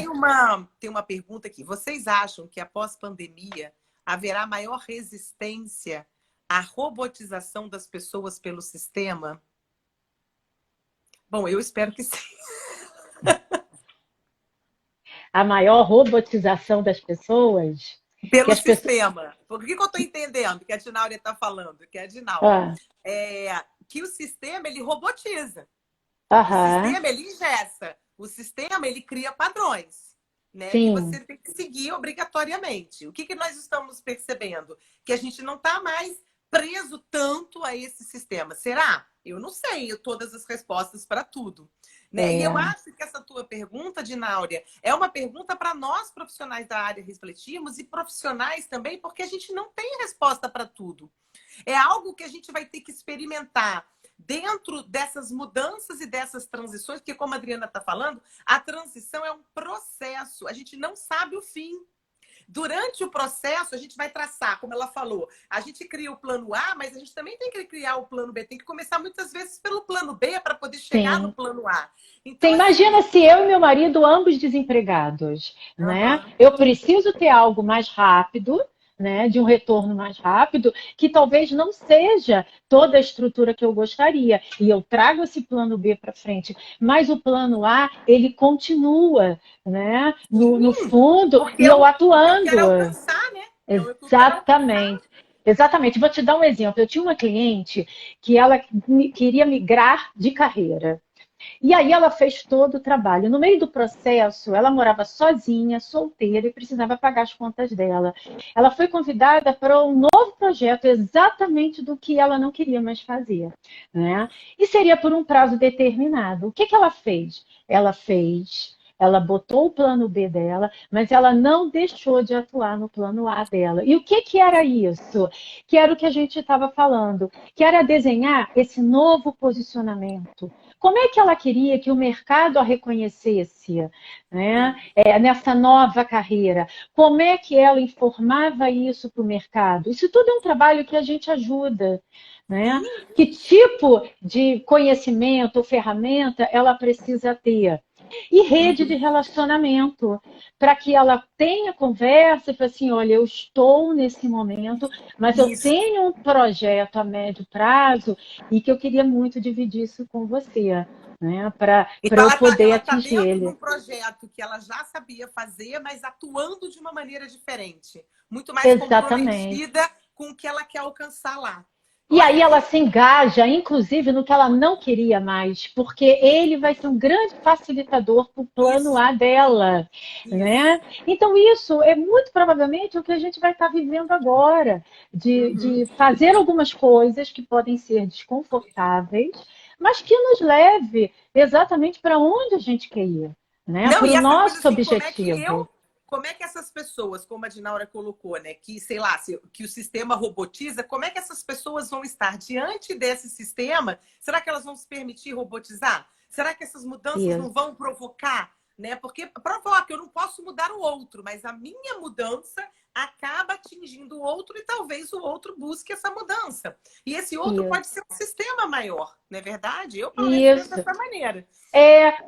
tem uma pergunta aqui. Vocês acham que após pandemia haverá maior resistência à robotização das pessoas pelo sistema? Bom, eu espero que sim. A maior robotização das pessoas, que Pelo as pessoas... sistema. Por que eu estou entendendo que a Dinalha está falando? Que é a Dinalha. Ah, Que o sistema, ele robotiza. O aham, sistema, ele engessa. O sistema, ele cria padrões, né? E sim, você tem que seguir obrigatoriamente. O que nós estamos percebendo? Que a gente não está mais preso tanto a esse sistema. Será? Eu não sei todas as respostas para tudo. Né? E eu é, acho que essa tua pergunta, Dináurea, é uma pergunta para nós, profissionais da área, refletirmos e profissionais também, porque a gente não tem resposta para tudo. É algo que a gente vai ter que experimentar dentro dessas mudanças e dessas transições, porque como a Adriana está falando, a transição é um processo, a gente não sabe o fim. Durante o processo, a gente vai traçar, como ela falou, a gente cria o plano A, mas a gente também tem que criar o plano B, tem que começar muitas vezes pelo plano B para poder chegar no sim. plano A. Você Então, imagina assim, se eu e meu marido, ambos desempregados, né? uhum. Eu preciso ter algo mais rápido, né? De um retorno mais rápido, que talvez não seja toda a estrutura que eu gostaria. E eu trago esse plano B para frente. Mas o plano A, ele continua, né? No fundo, Porque e é eu o que eu quero atuando. alcançar, né? É o que eu quero alcançar. Exatamente. Exatamente. Vou te dar um exemplo. Eu tinha uma cliente que ela queria migrar de carreira. E aí ela fez todo o trabalho. No meio do processo, ela morava sozinha, solteira e precisava pagar as contas dela. Ela foi convidada para um novo projeto exatamente do que ela não queria mais fazer, né? E seria por um prazo determinado. O que ela fez? Ela botou o plano B dela, mas ela não deixou de atuar no plano A dela. E o que era isso? Que era o que a gente estava falando, que era desenhar esse novo posicionamento. Como é que ela queria que o mercado a reconhecesse, né? Sim. Nessa nova carreira? Como é que ela informava isso para o mercado? Isso tudo é um trabalho que a gente ajuda, né? Sim. Que tipo de conhecimento ou ferramenta ela precisa ter? E rede de Uhum. relacionamento, para que ela tenha conversa e fale assim, olha, eu estou nesse momento, mas eu Isso. tenho um projeto a médio prazo e que eu queria muito dividir isso com você, né? Para Então, eu ela está poder ela tá atingir dentro de ele. um projeto que ela já sabia fazer, mas atuando de uma maneira diferente. Muito mais Exatamente. comprometida com o que ela quer alcançar lá. E Olha, aí ela se engaja, inclusive, no que ela não queria mais, porque ele vai ser um grande facilitador para o plano isso, A dela, isso. né? Então isso é muito provavelmente o que a gente vai estar vivendo agora, Uhum. de fazer algumas coisas que podem ser desconfortáveis, mas que nos leve exatamente para onde a gente quer ir, né? Não, Para e o essa coisa nosso assim, objetivo. como é que essas pessoas, como a Dinaura colocou, né, que, sei lá, que o sistema robotiza, como é que essas pessoas vão estar diante desse sistema? Será que elas vão se permitir robotizar? Será que essas mudanças não Isso, vão provocar, né? Porque provoca, eu não posso mudar o outro, mas a minha mudança acaba atingindo o outro e talvez o outro busque essa mudança. E esse outro isso, pode ser um sistema maior, não é verdade? Eu, pelo menos, penso isso. dessa maneira.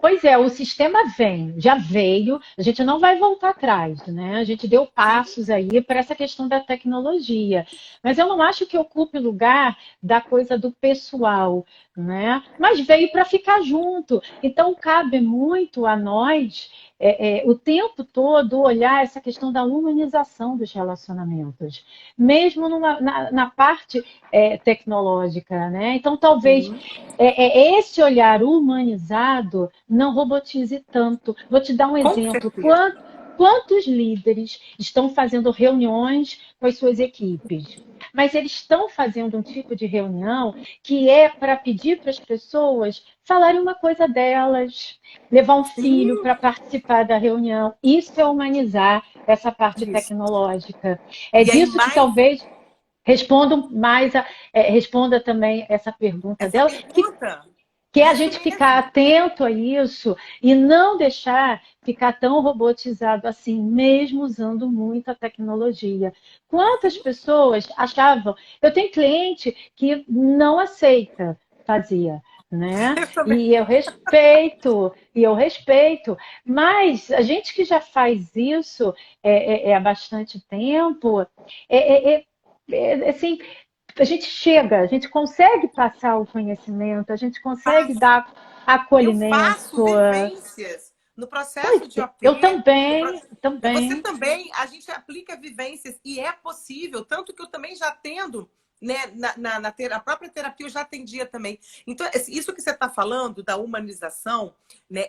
Pois é, o sistema vem, já veio, a gente não vai voltar atrás, né? A gente deu Sim, passos aí para essa questão da tecnologia, mas eu não acho que ocupe lugar da coisa do pessoal, né? Mas veio para ficar junto, então cabe muito a nós, o tempo todo, olhar essa questão da humanização dos relacionamentos, mesmo na parte tecnológica, né? Então, talvez sim. esse olhar humanizado não robotize tanto. Vou te dar um Com exemplo. certeza. Quantos líderes estão fazendo reuniões com as suas equipes? Mas eles estão fazendo um tipo de reunião que é para pedir para as pessoas falarem uma coisa delas, levar um filho Sim, para participar da reunião. Isso é humanizar essa parte isso. tecnológica. É E aí, disso que mais talvez responda também essa pergunta essa dela, pergunta. que é a Isso gente ficar mesmo. atento a isso e não deixar ficar tão robotizado assim, mesmo usando muito a tecnologia. Quantas Sim, pessoas achavam. Eu tenho cliente que não aceita fazer. né? Eu também. E eu respeito, mas a gente que já faz isso há bastante tempo, é, é, assim, a gente chega, a gente consegue passar o conhecimento, a gente consegue Faço. dar Eu faço acolhimento. vivências no Pois, processo de OP. eu também, Você também. também, a gente aplica vivências e é possível, tanto que eu também já atendo, né, a própria terapia eu já atendia também. Então, isso que você está falando da humanização, né,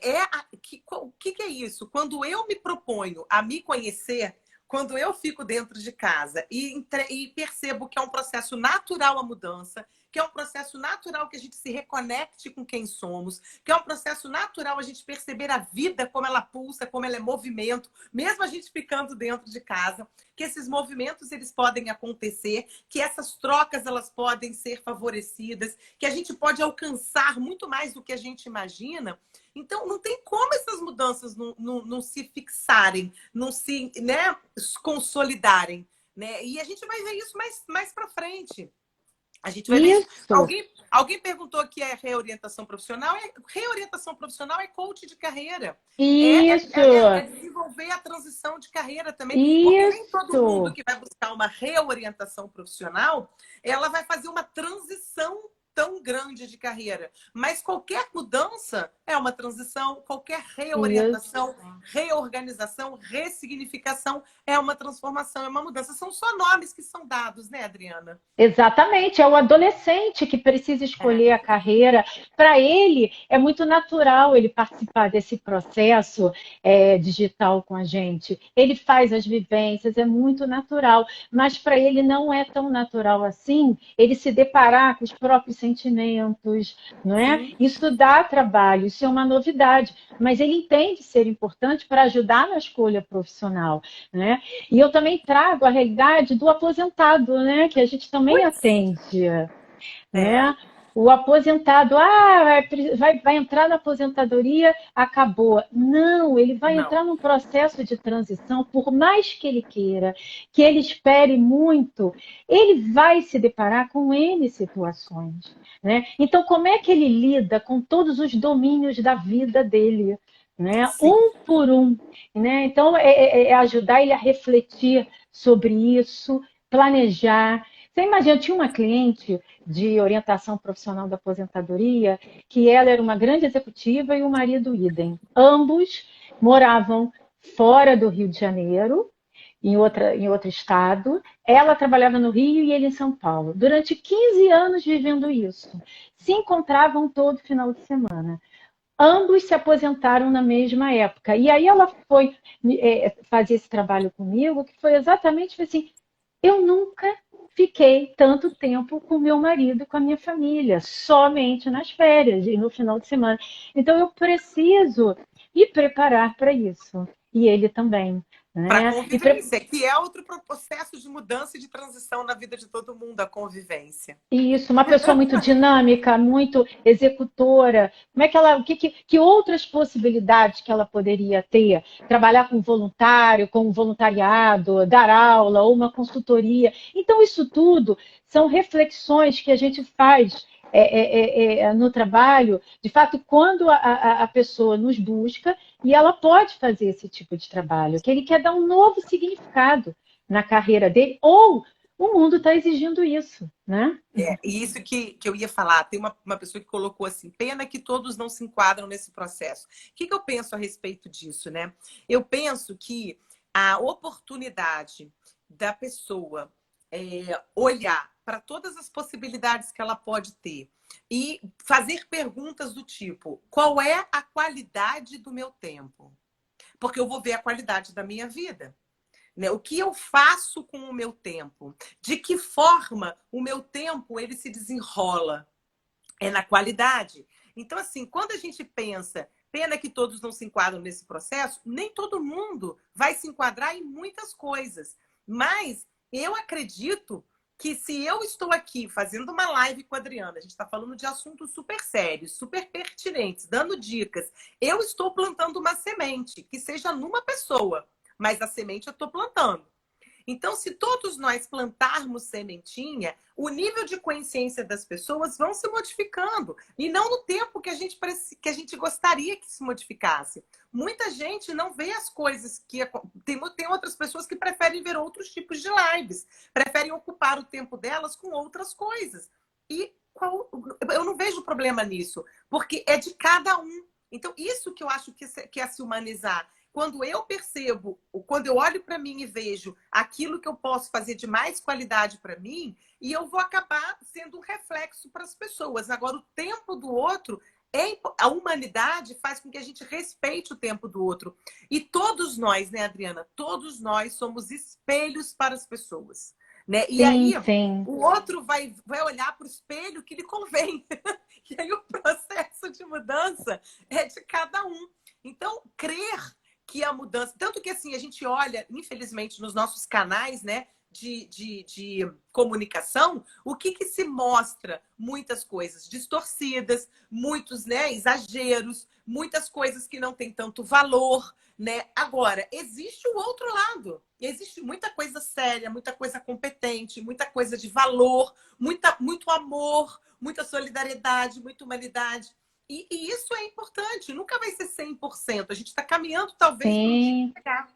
o que é isso? Quando eu me proponho a me conhecer, quando eu fico dentro de casa e percebo que é um processo natural a mudança, que é um processo natural que a gente se reconecte com quem somos, que é um processo natural a gente perceber a vida como ela pulsa, como ela é movimento, mesmo a gente ficando dentro de casa, que esses movimentos eles podem acontecer, que essas trocas elas podem ser favorecidas, que a gente pode alcançar muito mais do que a gente imagina. Então, não tem como essas mudanças não se fixarem, não se, né, consolidarem. Né? E a gente vai ver isso mais para frente. A gente vai ver isso. Isso, Alguém perguntou que é reorientação profissional. Reorientação profissional é coach de carreira. É isso, desenvolver a transição de carreira também. Porque nem todo mundo isso. que vai buscar uma reorientação profissional, ela vai fazer uma transição tão grande de carreira. Mas qualquer mudança é uma transição, qualquer Isso. reorientação, reorganização, ressignificação é uma transformação, é uma mudança. São só nomes que são dados, né, Adriana? Exatamente, é o adolescente que precisa É, escolher a carreira. Para ele, é muito natural ele participar desse processo digital com a gente. Ele faz as vivências, é muito natural, mas para ele não é tão natural assim ele se deparar com os próprios sentimentos, não é? sim. Isso dá trabalho, isso é uma novidade, mas ele entende ser importante para ajudar na escolha profissional, né? E eu também trago a realidade do aposentado, né? Que a gente também Putz, atende, é, né? O aposentado, vai entrar na aposentadoria, acabou. Não, ele vai não. entrar num processo de transição, por mais que ele queira, que ele espere muito, ele vai se deparar com N situações. Né? Então, como é que ele lida com todos os domínios da vida dele? Né? Sim, Um por um. Né? Então, é ajudar ele a refletir sobre isso, planejar. Você imagina, eu tinha uma cliente de orientação profissional da aposentadoria, que ela era uma grande executiva e o marido idem. Ambos moravam fora do Rio de Janeiro, em outro estado. Ela trabalhava no Rio e ele em São Paulo. Durante 15 anos vivendo isso. Se encontravam todo final de semana. Ambos se aposentaram na mesma época. E aí ela foi fazer esse trabalho comigo, que foi exatamente assim, eu nunca fiquei tanto tempo com meu marido, com a minha família, somente nas férias e no final de semana. Então eu preciso me preparar para isso. E ele também, para né? convivência, que é outro processo de mudança e de transição na vida de todo mundo, a convivência. E isso, uma pessoa muito dinâmica, muito executora. Como é que ela, que outras possibilidades que ela poderia ter? Trabalhar com voluntário, com um voluntariado, dar aula ou uma consultoria. Então, isso tudo são reflexões que a gente faz no trabalho, de fato, quando a pessoa nos busca e ela pode fazer esse tipo de trabalho, que ele quer dar um novo significado na carreira dele, ou o mundo está exigindo isso, né? E isso que eu ia falar, tem uma pessoa que colocou assim, pena que todos não se enquadram nesse processo. O que eu penso a respeito disso, né? Eu penso que a oportunidade da pessoa olhar para todas as possibilidades que ela pode ter e fazer perguntas do tipo, qual é a qualidade do meu tempo? Porque eu vou ver a qualidade da minha vida. Né? O que eu faço com o meu tempo? De que forma o meu tempo ele se desenrola? É na qualidade. Então, assim, quando a gente pensa, pena que todos não se enquadram nesse processo, nem todo mundo vai se enquadrar em muitas coisas. Mas eu acredito que se eu estou aqui fazendo uma live com a Adriana, a gente está falando de assuntos super sérios, super pertinentes, dando dicas, eu estou plantando uma semente, que seja numa pessoa, mas a semente eu estou plantando. Então, se todos nós plantarmos sementinha, o nível de consciência das pessoas vão se modificando. E não no tempo que a gente gostaria que se modificasse. Muita gente não vê as coisas que... Tem outras pessoas que preferem ver outros tipos de lives. Preferem ocupar o tempo delas com outras coisas. E eu não vejo problema nisso. Porque é de cada um. Então, isso que eu acho que é se humanizar. Quando eu percebo, quando eu olho para mim e vejo aquilo que eu posso fazer de mais qualidade para mim, e eu vou acabar sendo um reflexo para as pessoas. Agora, o tempo do outro, a humanidade faz com que a gente respeite o tempo do outro. E todos nós, né, Adriana? Todos nós somos espelhos para as pessoas. Né? E Sim, aí, sim. o outro vai olhar para o espelho que lhe convém. E aí, o processo de mudança é de cada um. Então, crer que a mudança... Tanto que, assim, a gente olha, infelizmente, nos nossos canais, né, de comunicação, o que se mostra? Muitas coisas distorcidas, muitos, né, exageros, muitas coisas que não têm tanto valor, né? Agora, existe o outro lado. Existe muita coisa séria, muita coisa competente, muita coisa de valor, muito amor, muita solidariedade, muita humanidade. E isso é importante, nunca vai ser 100%. A gente está caminhando, talvez, para um dia Sim. chegar.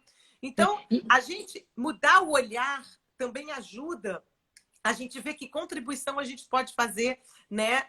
Então, a gente mudar o olhar também ajuda a gente ver que contribuição a gente pode fazer, né,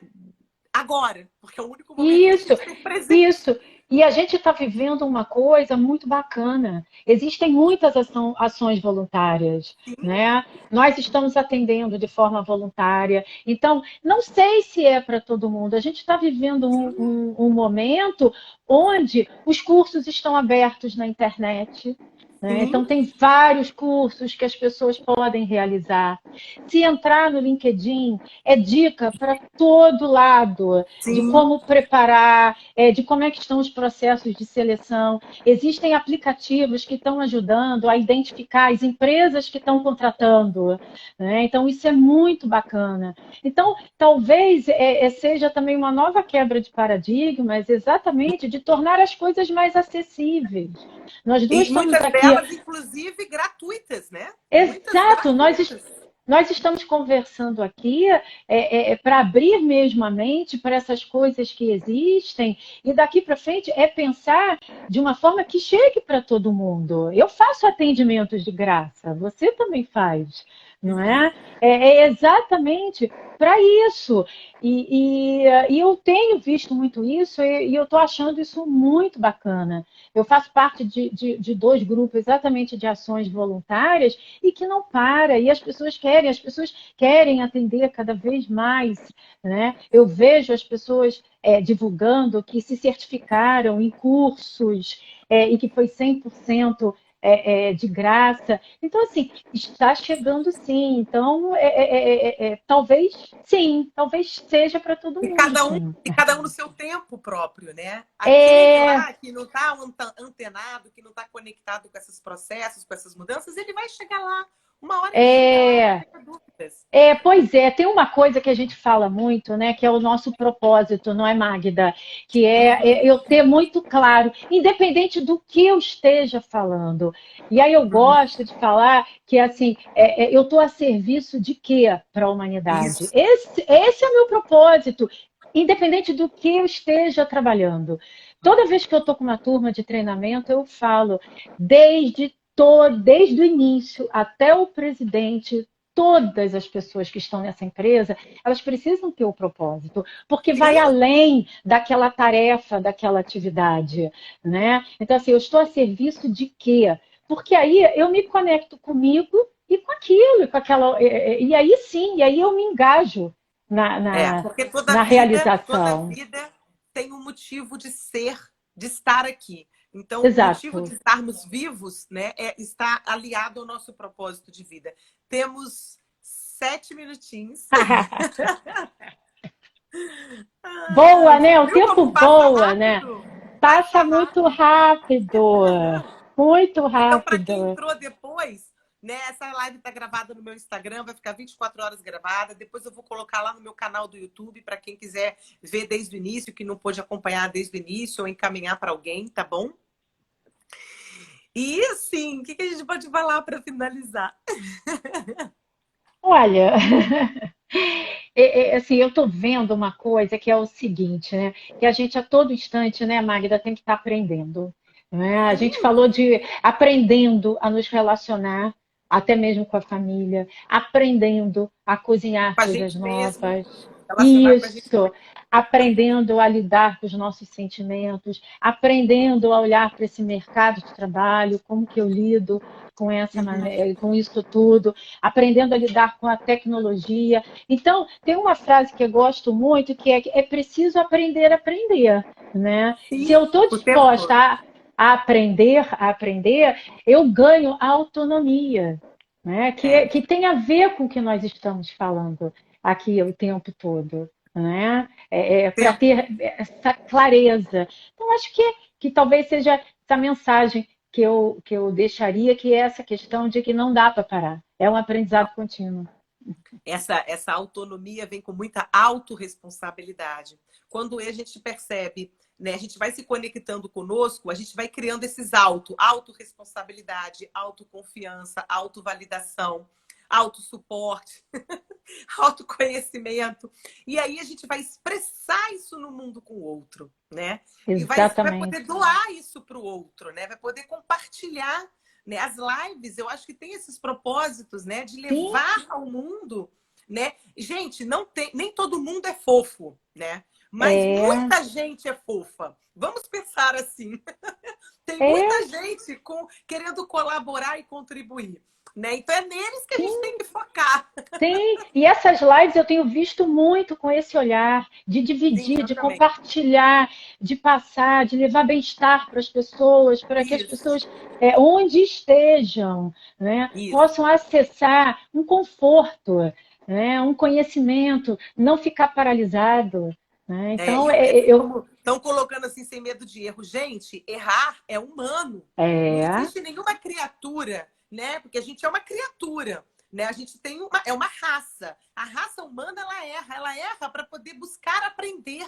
agora, porque é o único momento que a Isso, gente tem presente. isso. E a gente está vivendo uma coisa muito bacana. Existem muitas ações voluntárias, né? Nós estamos atendendo de forma voluntária. Então, não sei se é para todo mundo. A gente está vivendo um momento onde os cursos estão abertos na internet. Né? Sim, Então, tem vários cursos que as pessoas podem realizar. Se entrar no LinkedIn, é dica para todo lado de sim, como preparar, de como é que estão os processos de seleção. Existem aplicativos que estão ajudando a identificar as empresas que estão contratando. Né? Então, isso é muito bacana. Então, talvez seja também uma nova quebra de paradigmas, exatamente, de tornar as coisas mais acessíveis. Nós duas e estamos muitas aqui. delas, inclusive, gratuitas, né? Muitas Exato, gratuitas. nós estamos conversando aqui para abrir mesmo a mente para essas coisas que existem e daqui para frente é pensar de uma forma que chegue para todo mundo. Eu faço atendimentos de graça, você também faz, não é? É exatamente para isso. E eu tenho visto muito isso e eu estou achando isso muito bacana. Eu faço parte de dois grupos exatamente de ações voluntárias e que não para, e as pessoas querem atender cada vez mais. Né? Eu vejo as pessoas divulgando que se certificaram em cursos e que foi 100% de graça. Então, assim, está chegando sim. Então, talvez sim, talvez seja para todo mundo, sim. E cada um no seu tempo próprio, né? Aquele É, lá que não está antenado, que não está conectado com esses processos, com essas mudanças, ele vai chegar lá. Uma hora ele chega lá, não é, tenha dúvidas. Pois é, tem uma coisa que a gente fala muito, né, que é o nosso propósito, não é, Magda? Que é eu ter muito claro, independente do que eu esteja falando. E aí eu gosto de falar que, assim, eu estou a serviço de quê para a humanidade? Isso. Esse é o meu propósito, independente do que eu esteja trabalhando. Toda vez que eu estou com uma turma de treinamento, eu falo, desde o início até o presidente, todas as pessoas que estão nessa empresa, elas precisam ter o propósito, porque vai Sim, além daquela tarefa, daquela atividade, né? Então, assim, eu estou a serviço de quê? Porque aí eu me conecto comigo e com aquilo, e com aquela. E aí sim, e aí eu me engajo na, na, porque na toda realização. vida tem um motivo de ser, de estar aqui. Então, o motivo Exato. de estarmos vivos, né, está aliado ao nosso propósito de vida. Temos 7 minutinhos. Voa, Ai, né? O viu tempo como passa voa, né? rápido? Passa Passa muito rápido. rápido. Muito Então, para quem rápido. entrou depois, né, essa live está gravada no meu Instagram, vai ficar 24 horas gravada. Depois eu vou colocar lá no meu canal do YouTube para quem quiser ver desde o início, que não pôde acompanhar desde o início ou encaminhar para alguém, tá bom? E assim, o que a gente pode falar para finalizar? Olha, assim, eu estou vendo uma coisa que é o seguinte, né? Que a gente a todo instante, né, Magda, tem que estar aprendendo. Né? A gente Sim, falou de aprendendo a nos relacionar, até mesmo com a família, aprendendo a cozinhar com a coisas gente mesmo, novas. relacionar com a gente Isso, aprendendo a lidar com os nossos sentimentos, aprendendo a olhar para esse mercado de trabalho, como que eu lido com essa mesmo. maneira, com isso tudo, aprendendo a lidar com a tecnologia. Então, tem uma frase que eu gosto muito que é preciso aprender a aprender, né? Se Sim, eu estou o tempo disposta todo. a aprender, eu ganho autonomia, né? É, Que tem a ver com o que nós estamos falando aqui o tempo todo, né? Para tempo. ter essa clareza. Então, acho que talvez seja essa mensagem que eu deixaria, que é essa questão de que não dá para parar. É um aprendizado contínuo. Essa autonomia vem com muita autorresponsabilidade. Quando a gente percebe, né, a gente vai se conectando conosco, a gente vai criando esses autorresponsabilidade, autoconfiança, autovalidação, autossuporte, autoconhecimento. E aí a gente vai expressar isso no mundo com o outro, né? E vai poder Exatamente. doar isso para o outro, né? Vai poder compartilhar, né? As lives, eu acho que tem esses propósitos, né? De Sim, levar ao mundo, né? Gente, não tem, nem todo mundo é fofo, né? Mas é, muita gente é fofa. Vamos pensar assim. Tem é, muita gente querendo colaborar e contribuir, né? Então é neles que a gente sim. tem que focar. Sim, e essas lives eu tenho visto muito com esse olhar de Sim, dividir, eu de também. compartilhar, de passar, de levar bem-estar para que as Isso, pessoas, onde estejam, né, isso. possam acessar um conforto, né, um conhecimento, não ficar paralisado. Né? É, Então, e assim como estão colocando assim sem medo de erro, gente, errar é humano. Não é, existe nenhuma criatura, né? Porque a gente é uma criatura, né? A gente tem uma raça. A raça humana ela erra para poder buscar aprender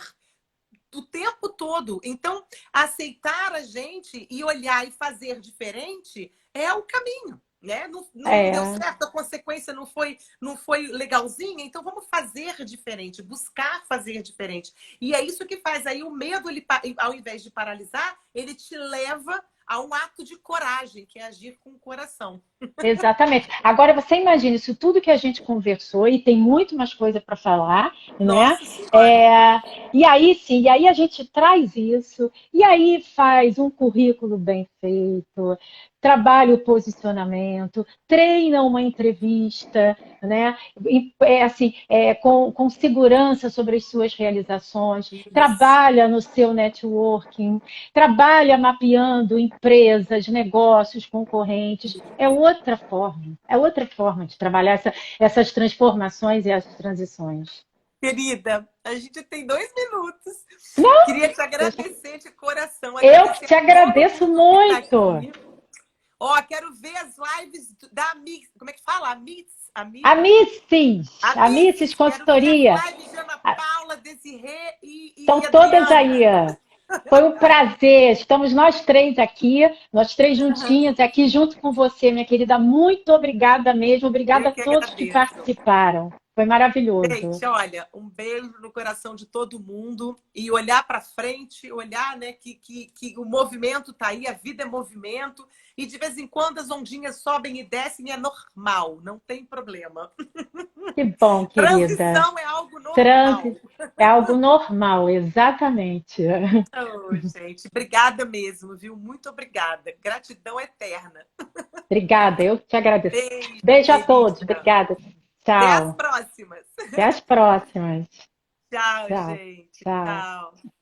o tempo todo. Então, aceitar a gente e olhar e fazer diferente é o caminho. Né? Não deu é, certo, a consequência não foi legalzinha, então vamos fazer diferente, buscar fazer diferente. E é isso que faz aí o medo, ele, ao invés de paralisar, ele te leva a um ato de coragem, que é agir com o coração. exatamente. Agora você imagina isso tudo que a gente conversou e tem muito mais coisa para falar, né? Nossa Senhora! E aí sim, e aí a gente traz isso e aí faz um currículo bem feito, trabalha o posicionamento, treina uma entrevista, né? E, assim, com segurança sobre as suas realizações, Isso. trabalha no seu networking, trabalha mapeando empresas, negócios, concorrentes. É outra forma de trabalhar essas transformações e as transições. Querida, a gente tem 2 minutos. Não, Queria te agradecer de coração, eu que agradecer te a todo agradeço mundo que está muito. aqui. Ó, quero ver as lives da Mix. Como é que fala? A Amices Misses. Quero ver as Consultoria, lives de Ana Paula, Desirê estão e todas Adriana. aí. Foi um prazer. Estamos nós três aqui, nós três Uhum. juntinhos aqui junto com você, minha querida. Muito obrigada mesmo. Obrigada Eu a que todos que agradeço. participaram. Foi maravilhoso. Gente, olha, um beijo no coração de todo mundo e olhar para frente, olhar, né, que o movimento tá aí, a vida é movimento e de vez em quando as ondinhas sobem e descem, é normal, não tem problema. Que bom, querida. Transição é algo normal. Trânsito é algo normal, exatamente. Oh, gente, obrigada mesmo, viu? Muito obrigada. Gratidão eterna. Obrigada, eu te agradeço. Beijo, Beijo a todos, querida. obrigada. Até as Tchau. próximas. Até as próximas. Tchau, Tchau. gente. Tchau. Tchau.